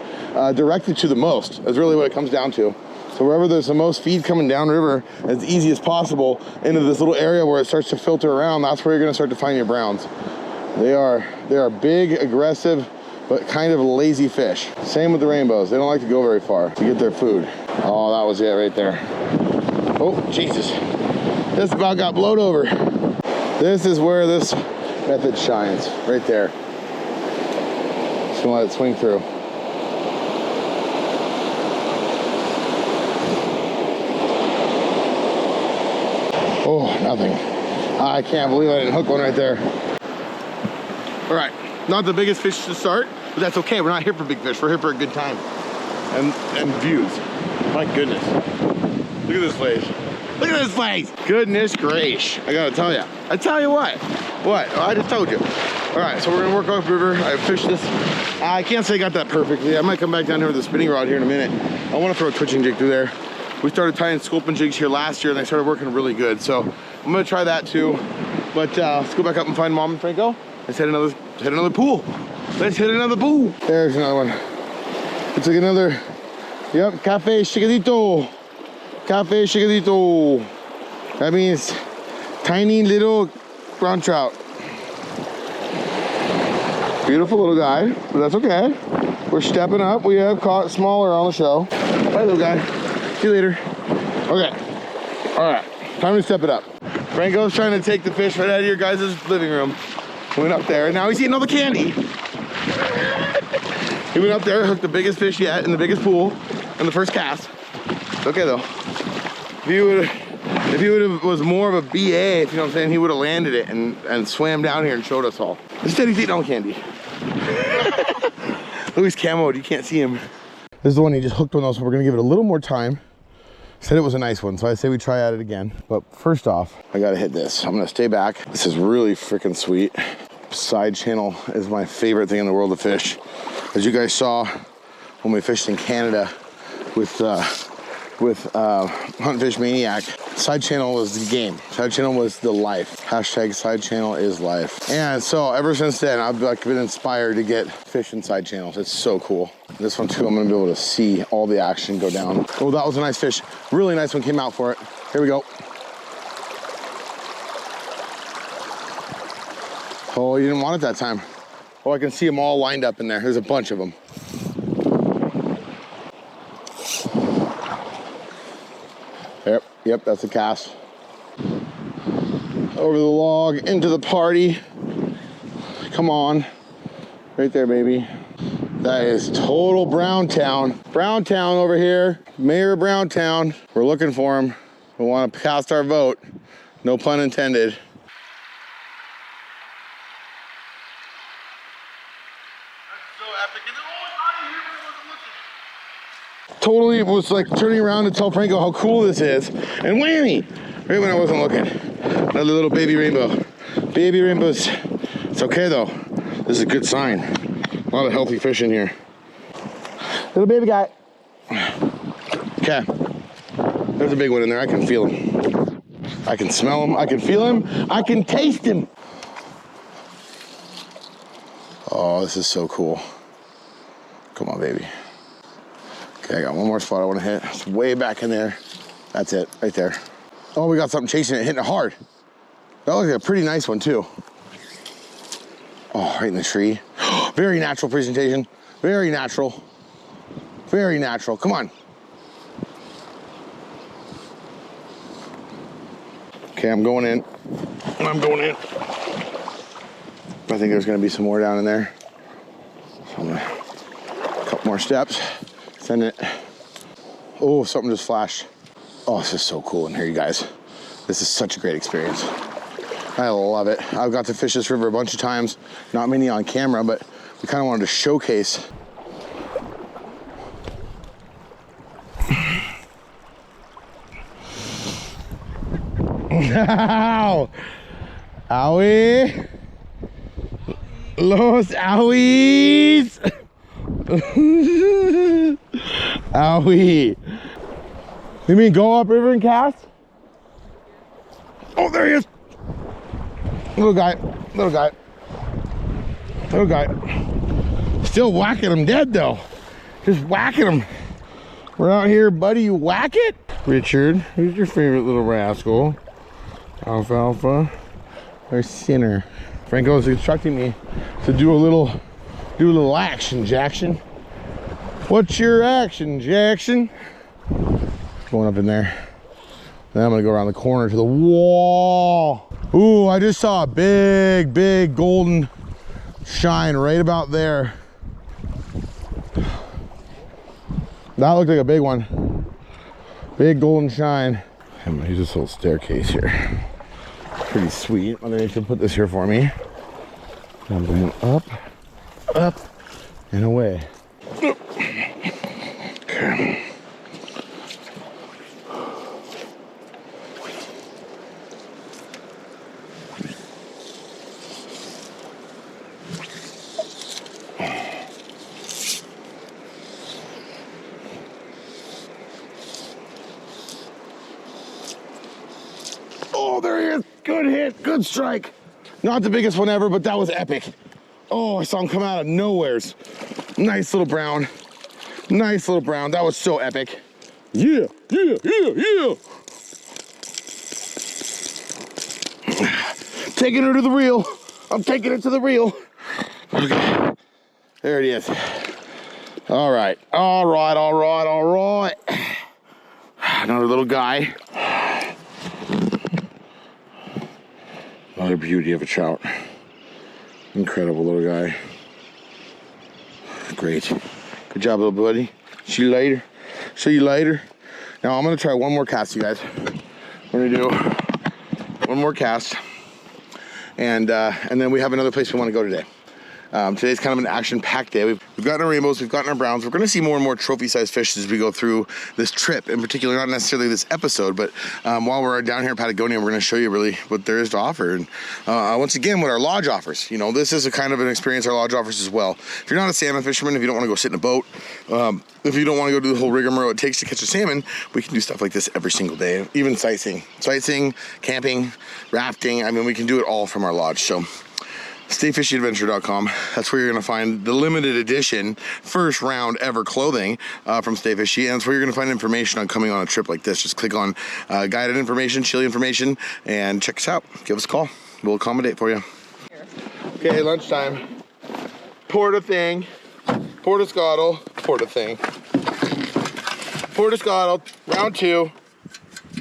directed to the most. That's really what it comes down to. So wherever there's the most feed coming downriver as easy as possible into this little area where it starts to filter around, that's where you're gonna start to find your browns. They are big, aggressive, but kind of lazy fish. Same with the rainbows. They don't like to go very far to get their food. Oh, that was it right there. Oh, Jesus. This about got blowed over. This is where this method shines, right there. Just gonna let it swing through. Oh, nothing. I can't believe I didn't hook one right there. All right, not the biggest fish to start, but that's okay. We're not here for big fish. We're here for a good time and views. My goodness. Look at this place. Look at his face. Goodness gracious. I gotta tell you. I tell you what. What? I just told you. All right, so we're gonna work off river. I fished this. I can't say I got that perfectly. I might come back down here with a spinning rod here in a minute. I wanna throw a twitching jig through there. We started tying sculpin jigs here last year and they started working really good. So I'm gonna try that too. But let's go back up and find Mom and Franco. Let's hit another pool. Let's hit another pool. There's another one. It's like another, yep, Cafe Chiquitito. Cafe Chiquitito. That means tiny little brown trout. Beautiful little guy, but that's okay. We're stepping up. We have caught smaller on the show. Bye, little guy. See you later. Okay. All right. Time to step it up. Franco's trying to take the fish right out of your guys' living room. Went up there, and now he's eating all the candy. He went up there, hooked the biggest fish yet in the biggest pool in the first cast. It's okay though. If he would have was more of a BA, if you know what I'm saying, he would have landed it and swam down here and showed us all. Instead, he's eating all the candy. Look, he's camoed. You can't see him. This is the one he just hooked on, though, so we're gonna give it a little more time. Said it was a nice one, so I say we try at it again. But first off, I gotta hit this. I'm gonna stay back. This is really freaking sweet. Side channel is my favorite thing in the world to fish. As you guys saw when we fished in Canada with Hunt Fish Maniac, side channel was the game. Side channel was the life. Hashtag side channel is life. And so ever since then, I've been inspired to get fish in side channels. It's so cool. This one too, I'm gonna be able to see all the action go down. Oh, that was a nice fish. Really nice one came out for it. Here we go. Oh, you didn't want it that time. Oh, I can see them all lined up in there. There's a bunch of them. Yep, that's a cast. Over the log, into the party. Come on. Right there, baby. That is total Browntown. Browntown over here. Mayor of Browntown. We're looking for him. We want to cast our vote. No pun intended. Totally was like turning around to tell Franco how cool this is, and whammy, right when I wasn't looking. Another little baby rainbow. Baby rainbows. It's okay though. This is a good sign. A lot of healthy fish in here. Little baby guy. Okay. There's a big one in there. I can feel him. I can smell him. I can feel him. I can taste him. Oh, this is so cool. Come on, baby. Okay, I got one more spot I want to hit. It's way back in there. That's it, right there. Oh, we got something chasing it, hitting it hard. That looks like a pretty nice one too. Oh, right in the tree. Very natural presentation. Very natural. Very natural. Come on. Okay, I'm going in. I'm going in. I think there's gonna be some more down in there. So I'm gonna, a couple more steps. Send it. Oh, something just flashed. Oh, this is so cool in here, you guys. This is such a great experience. I love it. I've got to fish this river a bunch of times. Not many on camera, but we kind of wanted to showcase. Ow! Owie! Los owies! Owie! You mean go upriver and cast? Oh, there he is! Little guy, little guy, little guy. Still whacking him dead though. Just whacking him. We're out here, buddy. You whack it? Richard, who's your favorite little rascal? Alfalfa or Sinner? Franco's instructing me to do a little action, Jackson. What's your action, Jackson? Going up in there. Then I'm gonna go around the corner to the wall. Ooh, I just saw a big, big golden shine right about there. That looked like a big one. Big golden shine. I'm gonna use this little staircase here. Pretty sweet. Mother Nature put this here for me. I'm going up, up, and away. Okay. Oh, there he is. Good hit, good strike. Not the biggest one ever, but that was epic. Oh, I saw him come out of nowheres. Nice little brown. Nice little brown. That was so epic. Yeah, yeah, yeah, yeah. Taking her to the reel. I'm taking it to the reel. Okay, there it is. All right, all right, all right, all right. Another little guy. Another beauty of a trout. Incredible little guy. Great. Good job, little buddy. See you later. See you later. Now I'm gonna try one more cast, you guys. We're gonna do one more cast. And then we have another place we want to go today. Today's kind of an action-packed day. We've gotten our rainbows, we've gotten our browns. We're going to see more and more trophy-sized fish as we go through this trip. In particular, not necessarily this episode, but while we're down here in Patagonia, we're going to show you really what there is to offer. And once again, what our lodge offers. You know, this is a kind of an experience our lodge offers as well. If you're not a salmon fisherman, if you don't want to go sit in a boat, if you don't want to go do the whole rigmarole it takes to catch a salmon, we can do stuff like this every single day. Even sightseeing, camping, rafting. I mean, we can do it all from our lodge. So StayFishyAdventure.com. That's where you're going to find the limited edition first round ever clothing from Stay Fishy, and that's where you're going to find information on coming on a trip like this. Just click on guided information, Chile information, and check us out. Give us a call. We'll accommodate for you. Okay, lunchtime. Porta thing. Porta scuttle. Porta thing. Porta scuttle. Round 2.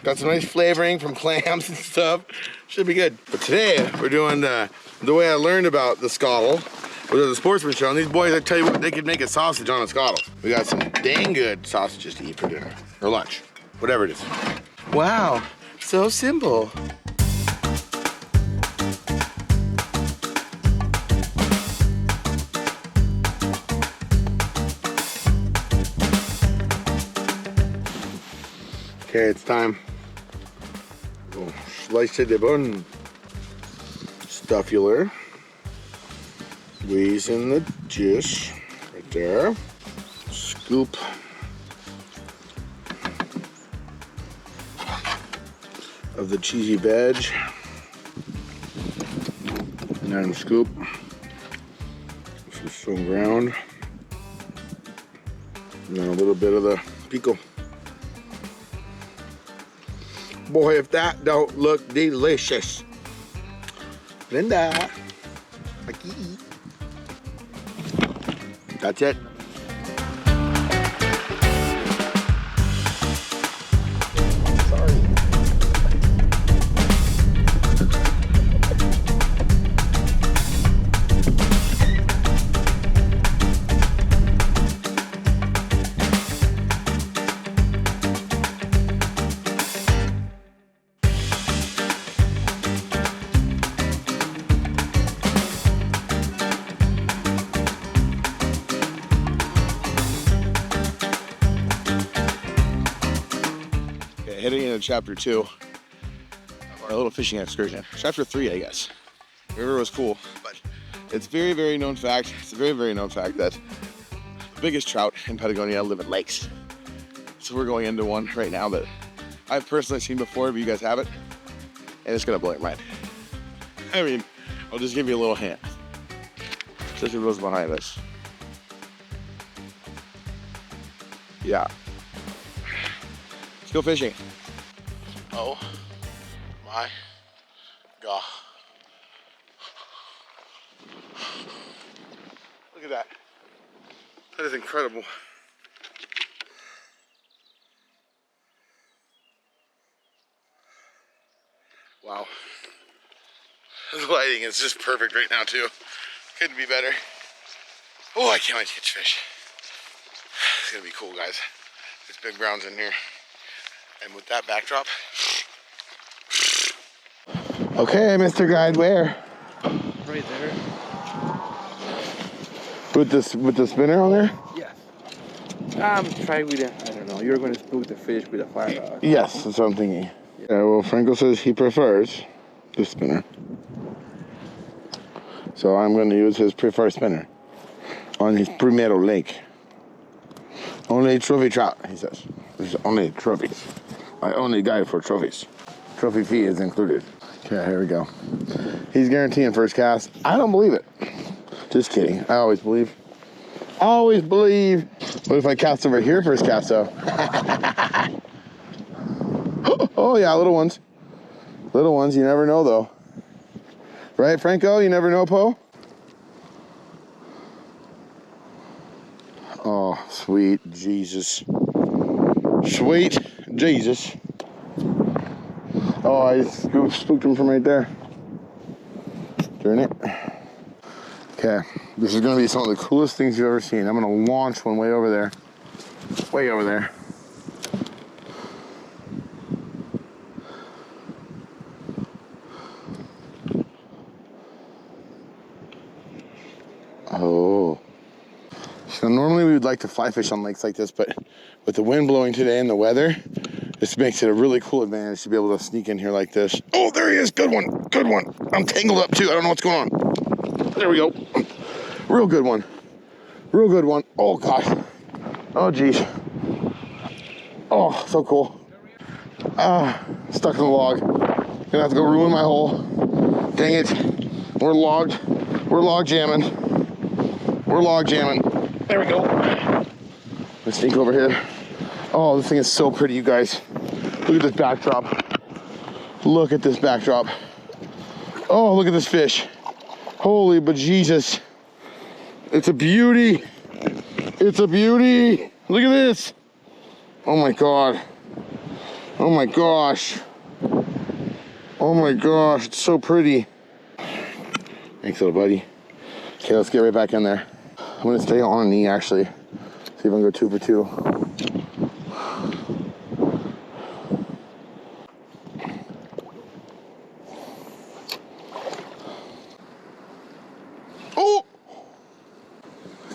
Got some nice flavoring from clams and stuff. Should be good. But today we're doing the way I learned about the scuttle was at the sportsman show, and these boys, I tell you what, they could make a sausage on a scuttle. We got some dang good sausages to eat for dinner, or lunch, whatever it is. Wow, so simple. Okay, it's time. Oh, slice it de bun. Stuffular. Squeeze in the juice right there. Scoop. Of the cheesy veg. And then scoop. Some ground. And then a little bit of the pico. Boy, if that don't look delicious. Linda. Aquí. That's it. Sorry. Heading into chapter 2 of our little fishing excursion. Chapter 3, I guess. The river was cool, but it's very, very known fact. It's a very, very known fact that the biggest trout in Patagonia live in lakes. So we're going into one right now that I've personally seen before, but you guys haven't, and it's gonna blow your mind. I mean, I'll just give you a little hint. Sushi goes behind us. Yeah. Let's go fishing. Oh my God. Look at that. That is incredible. Wow. The lighting is just perfect right now too. Couldn't be better. Oh, I can't wait to catch fish. It's gonna be cool, guys. There's big browns in here. And with that backdrop. Okay, Mr. Guide, where? Right there. With the spinner on there? Yes. Try with a, I don't know, you're going to spook the fish with a fire rod. Yes, that's what I'm thinking. Yeah, well, Franco says he prefers the spinner. So I'm going to use his preferred spinner on his Primero Lake. Only trophy trout, he says. This is only trophies. My only guide for trophies. Trophy fee is included. Okay, here we go. He's guaranteeing first cast. I don't believe it. Just kidding. I always believe. Always believe. What if I cast over here first cast though? Oh yeah, little ones. Little ones, you never know though. Right, Franco? You never know, Poe? Oh, sweet Jesus. Sweet Jesus. Oh, I spooked him from right there. Turn it. Okay, this is gonna be some of the coolest things you've ever seen. I'm gonna launch one way over there. Way over there. Oh. So normally we would like to fly fish on lakes like this, but with the wind blowing today and the weather, this makes it a really cool advantage to be able to sneak in here like this. Oh, there he is. Good one. Good one. I'm tangled up too. I don't know what's going on. There we go. Real good one. Real good one. Oh, gosh. Oh, geez. Oh, so cool. Stuck in the log. Gonna have to go ruin my hole. Dang it. We're logged. We're log jamming. We're log jamming. There we go. Let's sneak over here. Oh, this thing is so pretty, you guys. Look at this backdrop. Look at this backdrop. Oh, look at this fish. Holy bejesus. It's a beauty. It's a beauty. Look at this. Oh my God. Oh my gosh. Oh my gosh, it's so pretty. Thanks, little buddy. Okay, let's get right back in there. I'm gonna stay on a knee actually. See if I can go 2 for 2. Oh!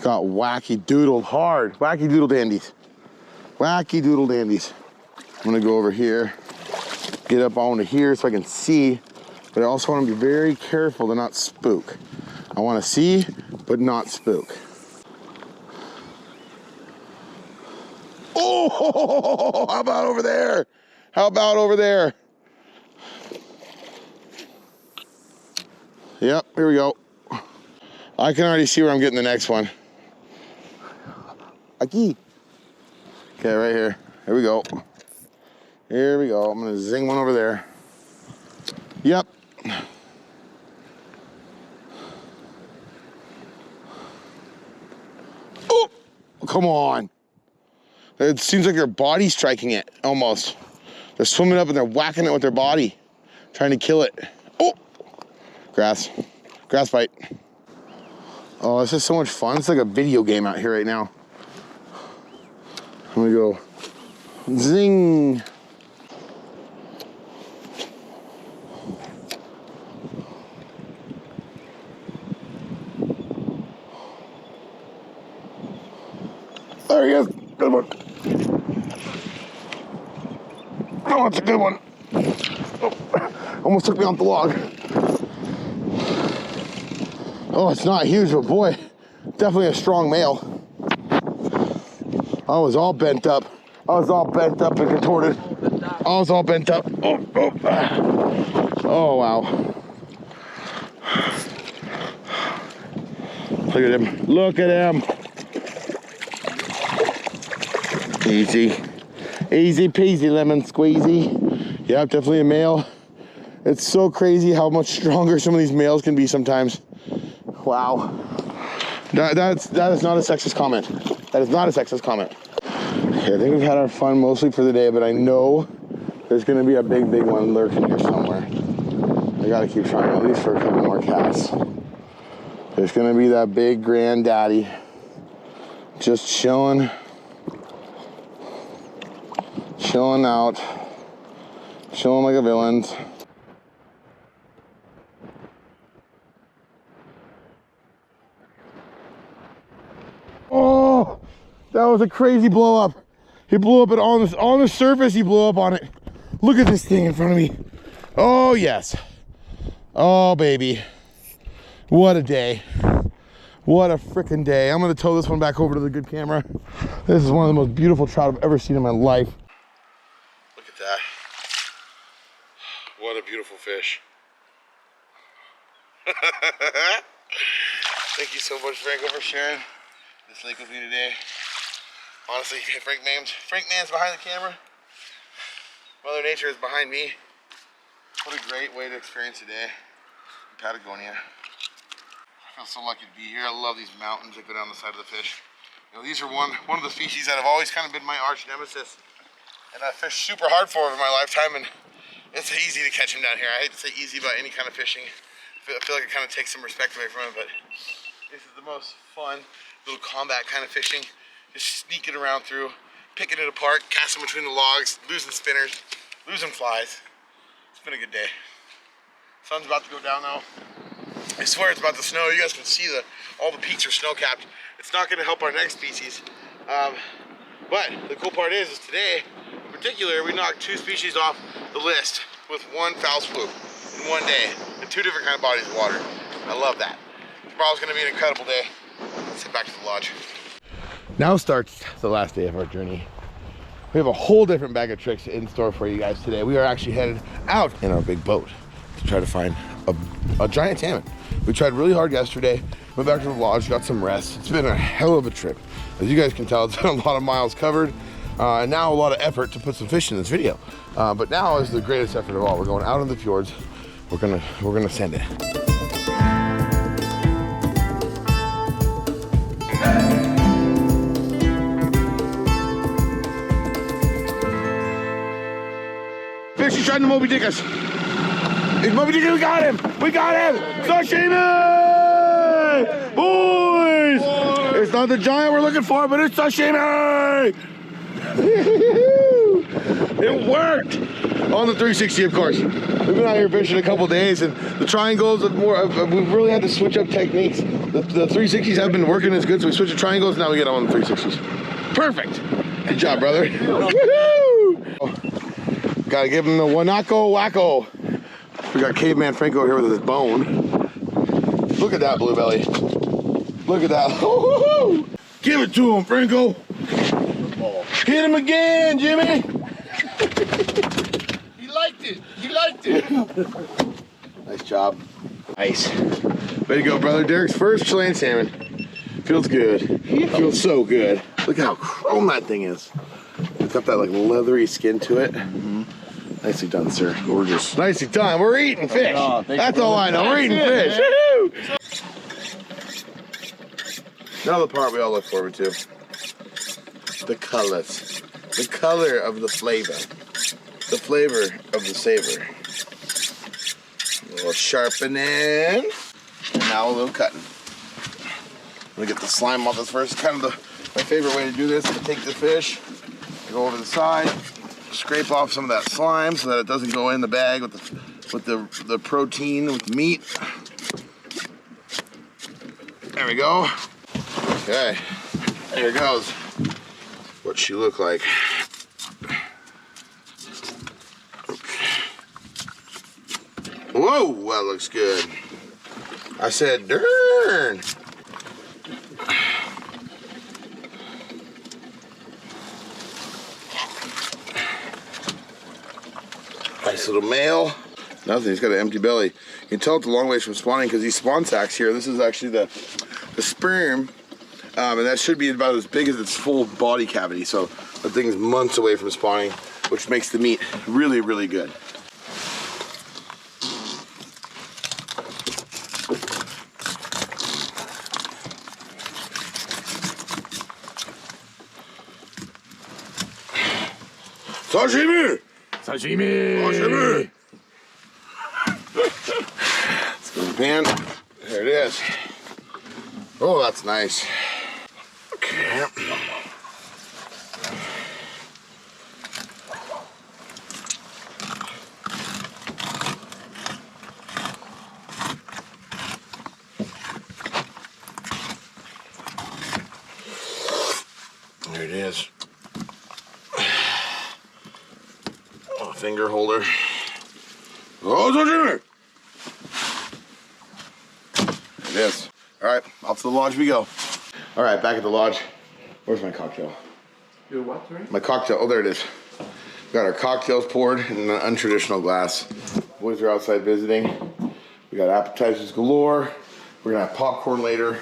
Got wacky doodled hard. Wacky doodle dandies. Wacky doodle dandies. I'm gonna go over here, get up onto here so I can see, but I also wanna be very careful to not spook. I wanna see, but not spook. Oh, how about over there? How about over there? Yep, here we go. I can already see where I'm getting the next one. Aquí. Okay, right here. Here we go. Here we go. I'm gonna zing one over there. Yep. Oh, come on. It seems like their body's striking it, almost. They're swimming up and they're whacking it with their body, trying to kill it. Oh, grass bite. Oh, this is so much fun. It's like a video game out here right now. I'm gonna go zing. There he is. Good one. Oh, it's a good one. Oh, almost took me off the log. Oh, it's not huge, but boy, definitely a strong male. I was all bent up. I was all bent up and contorted. I was all bent up. Oh, oh. Oh, wow. Look at him. Look at him. Easy. Easy peasy lemon squeezy. Yep, definitely a male. It's so crazy how much stronger some of these males can be sometimes. Wow. That is not a sexist comment. That is not a sexist comment. Okay, I think we've had our fun mostly for the day, but I know there's gonna be a big one lurking here somewhere. I gotta keep trying at least for a couple more casts. There's gonna be that big granddaddy just chilling out, chilling like a villain. Oh, that was a crazy blow up. He blew up it on the surface. He blew up on it. Look at this thing in front of me. Oh yes. Oh baby. What a day. What a freaking day. I'm gonna tow this one back over to the good camera. This is one of the most beautiful trout I've ever seen in my life. Look at that. What a beautiful fish. Thank you so much, Franco, for sharing this lake with me today. Honestly, Frank Man's behind the camera. Mother Nature is behind me. What a great way to experience a day in Patagonia. I feel so lucky to be here. I love these mountains that go down the side of the fish. You know, these are one of the species that have always kind of been my arch nemesis. And I fished super hard for over my lifetime, and it's easy to catch them down here. I hate to say easy about any kind of fishing. I feel like it kind of takes some respect away from it, but this is the most fun little combat kind of fishing. Just sneaking around through, picking it apart, casting between the logs, losing spinners, losing flies. It's been a good day. Sun's about to go down though. I swear it's about to snow. You guys can see all the peaks are snow-capped. It's not going to help our next species. But the cool part is today, in particular, we knocked 2 species off the list with one foul swoop in one day in 2 different kind of bodies of water. I love that. Tomorrow's going to be an incredible day. Let's head back to the lodge. Now starts the last day of our journey. We have a whole different bag of tricks in store for you guys today. We are actually headed out in our big boat to try to find a giant salmon. We tried really hard yesterday, went back to the lodge, got some rest. It's been a hell of a trip. As you guys can tell, it's been a lot of miles covered, and now a lot of effort to put some fish in this video. But now is the greatest effort of all. We're going out in the fjords. We're gonna send it. Fishy trying to Moby Dick us. It's Moby Dick, we got him! We got him! Sashimi! Boys! It's not the giant we're looking for, but it's sashimi! It worked! On the 360, of course. We've been out here fishing a couple days, and the triangles, we've really had to switch up techniques. The 360s have been working as good, so we switched to triangles, now we get on the 360s. Perfect! Good job, brother. Woohoo! Gotta give him the Wanako Wacko. We got Caveman Franco here with his bone. Look at that blue belly. Look at that. Give it to him, Franco. Hit him again, Jimmy. He liked it. He liked it. Nice job. Nice. Way to go, brother. Derek's first Chilean salmon. Feels good. Feels so good. Look how chrome that thing is. It's got that like leathery skin to it. Nicely done, sir. Gorgeous. Nicely done. We're eating fish. That's all I know. We're eating fish. Now the part we all look forward to. The colors. The color of the flavor. The flavor of the savor. A little sharpening. And now a little cutting. I'm gonna get the slime off this first. Kind of my favorite way to do this is to take the fish, go over the side, scrape off some of that slime so that it doesn't go in the bag with the protein, with the meat. There we go. Okay, there it goes. What she look like. Whoa, that looks good. I said, darn. Nice little male. Nothing, he's got an empty belly. You can tell it's a long ways from spawning because these spawn sacs here, this is actually the sperm, and that should be about as big as its full body cavity. So the thing's months away from spawning, which makes the meat really, really good. Sashimi! Sashimi! Sashimi! Let's go to the pan. There it is. Oh, that's nice. Okay. There it is. Finger holder. Oh, Jimmy! There it is. All right, off to the lodge we go. All right, back at the lodge. Where's my cocktail? Your what, right? My cocktail. Oh, there it is. Got our cocktails poured in an untraditional glass. Boys are outside visiting. We got appetizers galore. We're gonna have popcorn later.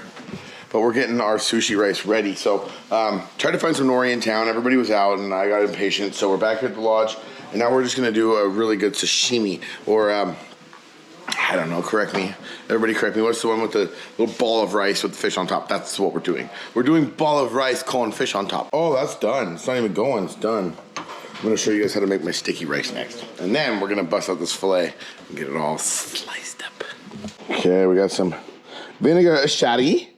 But we're getting our sushi rice ready. So tried to find some nori in town. Everybody was out and I got impatient. So we're back here at the lodge. And now we're just gonna do a really good sashimi. Or, I don't know, correct me. Everybody correct me. What's the one with the little ball of rice with the fish on top? That's what we're doing. We're doing ball of rice, calling fish on top. Oh, that's done. It's not even going, it's done. I'm gonna show you guys how to make my sticky rice next. And then we're gonna bust out this filet and get it all sliced up. Okay, we got some vinegar ashari.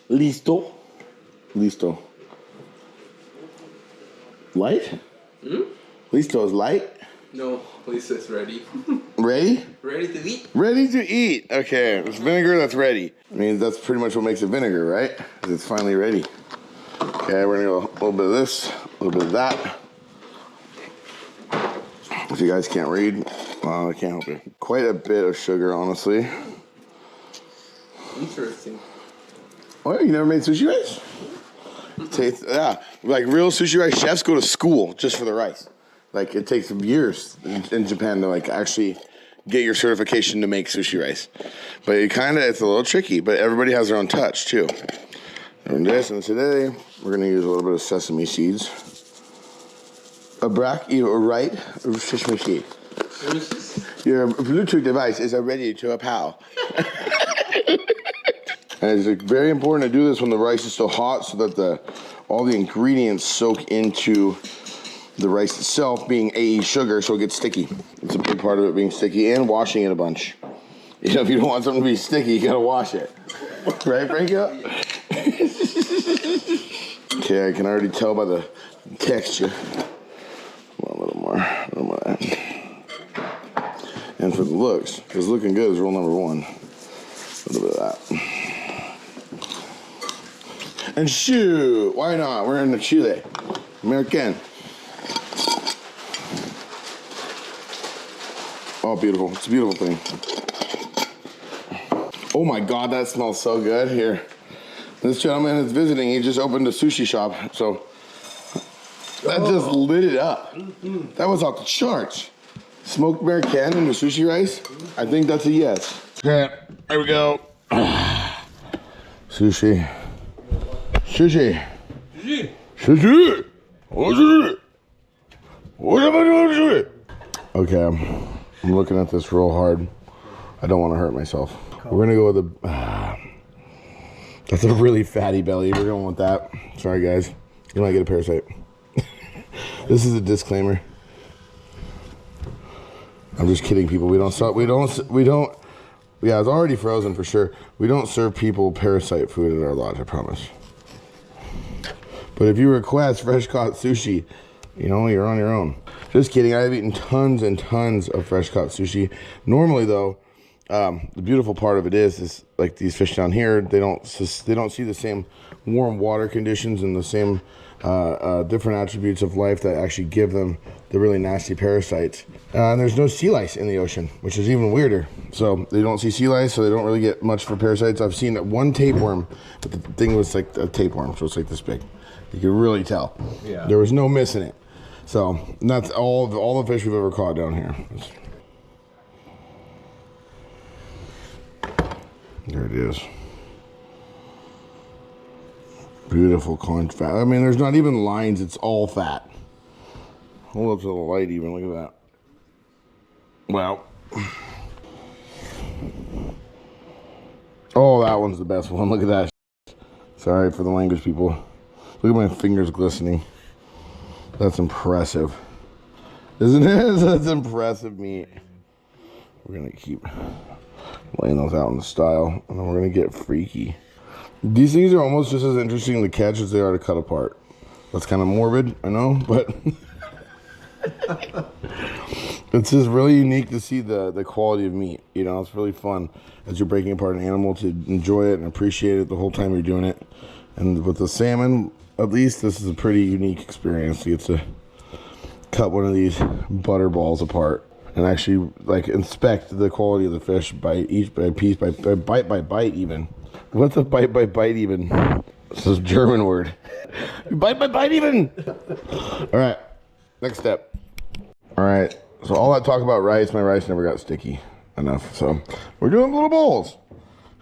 Listo. Listo. Light? Hmm? Listo is light? No, Lisa is ready. Ready? Ready to eat? Ready to eat. Okay, it's vinegar that's ready. I mean, that's pretty much what makes it vinegar, right? 'Cause it's finally ready. Okay, we're gonna go a little bit of this, a little bit of that. If you guys can't read, well, I can't help it. Quite a bit of sugar, honestly. Interesting. Oh, you never made sushi rice? Tastes, yeah, like real sushi rice chefs go to school just for the rice. Like it takes years in Japan to like actually get your certification to make sushi rice. But it's a little tricky, but everybody has their own touch too. And today, we're gonna use a little bit of sesame seeds. Right? Sesame seed. Your Bluetooth device is ready to Apparel. And it's like very important to do this when the rice is still hot so that all the ingredients soak into the rice itself, being AE sugar, so it gets sticky. It's a big part of it being sticky, and washing it a bunch. You know, if you don't want something to be sticky, you gotta wash it. Right, Franco? Okay, I can already tell by the texture. Come on, a little more of that. And for the looks, because looking good is rule number one. A little bit of that. And shoot, why not? We're in the Chile. American. Oh, beautiful. It's a beautiful thing. Oh my God, that smells so good. Here. This gentleman is visiting. He just opened a sushi shop. So that just lit it up. That was off the charts. Smoked American and the sushi rice. I think that's a yes. Okay, here we go. Sushi. Sushi. Sushi. Sushi. What am I doing? Okay, I'm looking at this real hard. I don't want to hurt myself. We're gonna go with that's a really fatty belly. We're going with that. Sorry guys, you might get a parasite. This is a disclaimer. I'm just kidding, people. We don't. Yeah, it's already frozen for sure. We don't serve people parasite food at our lodge, I promise. But if you request fresh caught sushi, you know, you're on your own. Just kidding. I've eaten tons and tons of fresh caught sushi. Normally, though, the beautiful part of it is like these fish down here, they don't see the same warm water conditions and the same different attributes of life that actually give them the really nasty parasites. And there's no sea lice in the ocean, which is even weirder. So they don't see sea lice, so they don't really get much for parasites. I've seen one tapeworm, but the thing was like a tapeworm, so it's like this big. You can really tell. Yeah. There was no missing it. So that's all the fish we've ever caught down here. There it is. Beautiful corn fat. I mean, there's not even lines. It's all fat. Hold up to the light even. Look at that. Wow. Oh, that one's the best one. Look at that. Sorry for the language, people. Look at my fingers glistening. That's impressive. Isn't it? That's impressive meat. We're going to keep laying those out in the style, and then we're going to get freaky. These things are almost just as interesting to catch as they are to cut apart. That's kind of morbid, I know, but it's just really unique to see the quality of meat. You know, it's really fun as you're breaking apart an animal to enjoy it and appreciate it the whole time you're doing it. And with the salmon, at least this is a pretty unique experience. You get to cut one of these butter balls apart and actually like inspect the quality of the fish by piece, by bite even. What's a bite by bite even? This is a German word. Bite by bite even. All right, next step. All right, so all that talk about rice, my rice never got sticky enough. So we're doing little bowls.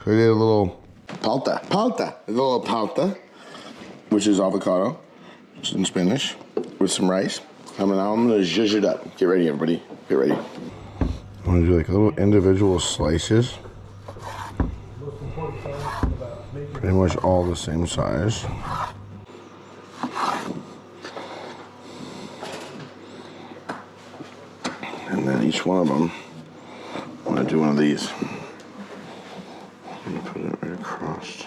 So we did a little palta, a little palta, which is avocado, which is in Spanish, with some rice. I'm gonna zhuzh it up. Get ready, everybody. Get ready. I'm gonna do like little individual slices. Pretty much all the same size. And then each one of them, I'm gonna do one of these. I'm gonna put it right across.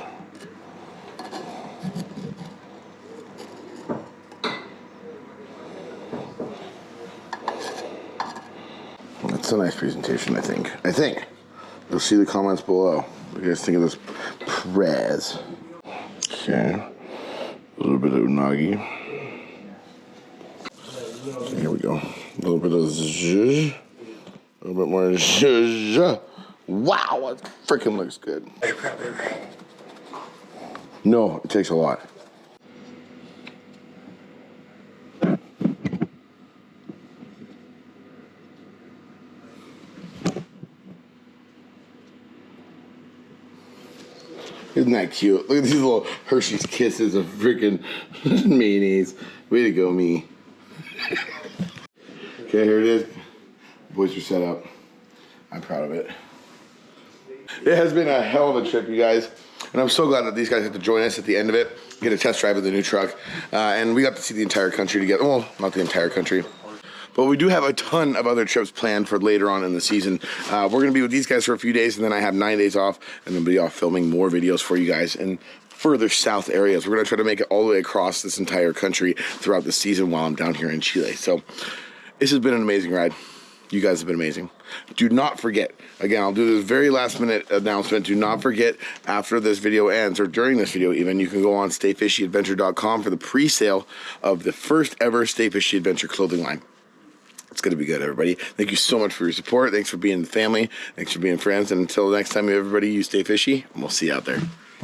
That's a nice presentation, I think. You'll see the comments below. What do you guys think of this prez? Okay. A little bit of unagi. Here we go. A little bit of zhuzh. A little bit more zhuzh. Wow, it freaking looks good. No, it takes a lot. Isn't that cute? Look at these little Hershey's Kisses of freaking mayonnaise. Way to go, me. Okay, here it is. Boys are set up. I'm proud of it. It has been a hell of a trip, you guys. And I'm so glad that these guys got to join us at the end of it, get a test drive of the new truck. And we got to see the entire country together. Well, not the entire country. But we do have a ton of other trips planned for later on in the season. We're going to be with these guys for a few days, and then I have 9 days off, and then be off filming more videos for you guys in further south areas. We're going to try to make it all the way across this entire country throughout the season while I'm down here in Chile. So this has been an amazing ride. You guys have been amazing. Do not forget, again, I'll do this very last minute announcement. Do not forget, after this video ends, or during this video even, you can go on stayfishyadventure.com for the pre-sale of the first ever Stay Fishy Adventure clothing line. It's going to be good, everybody. Thank you so much for your support. Thanks for being the family. Thanks for being friends. And until next time, everybody, you stay fishy, and we'll see you out there.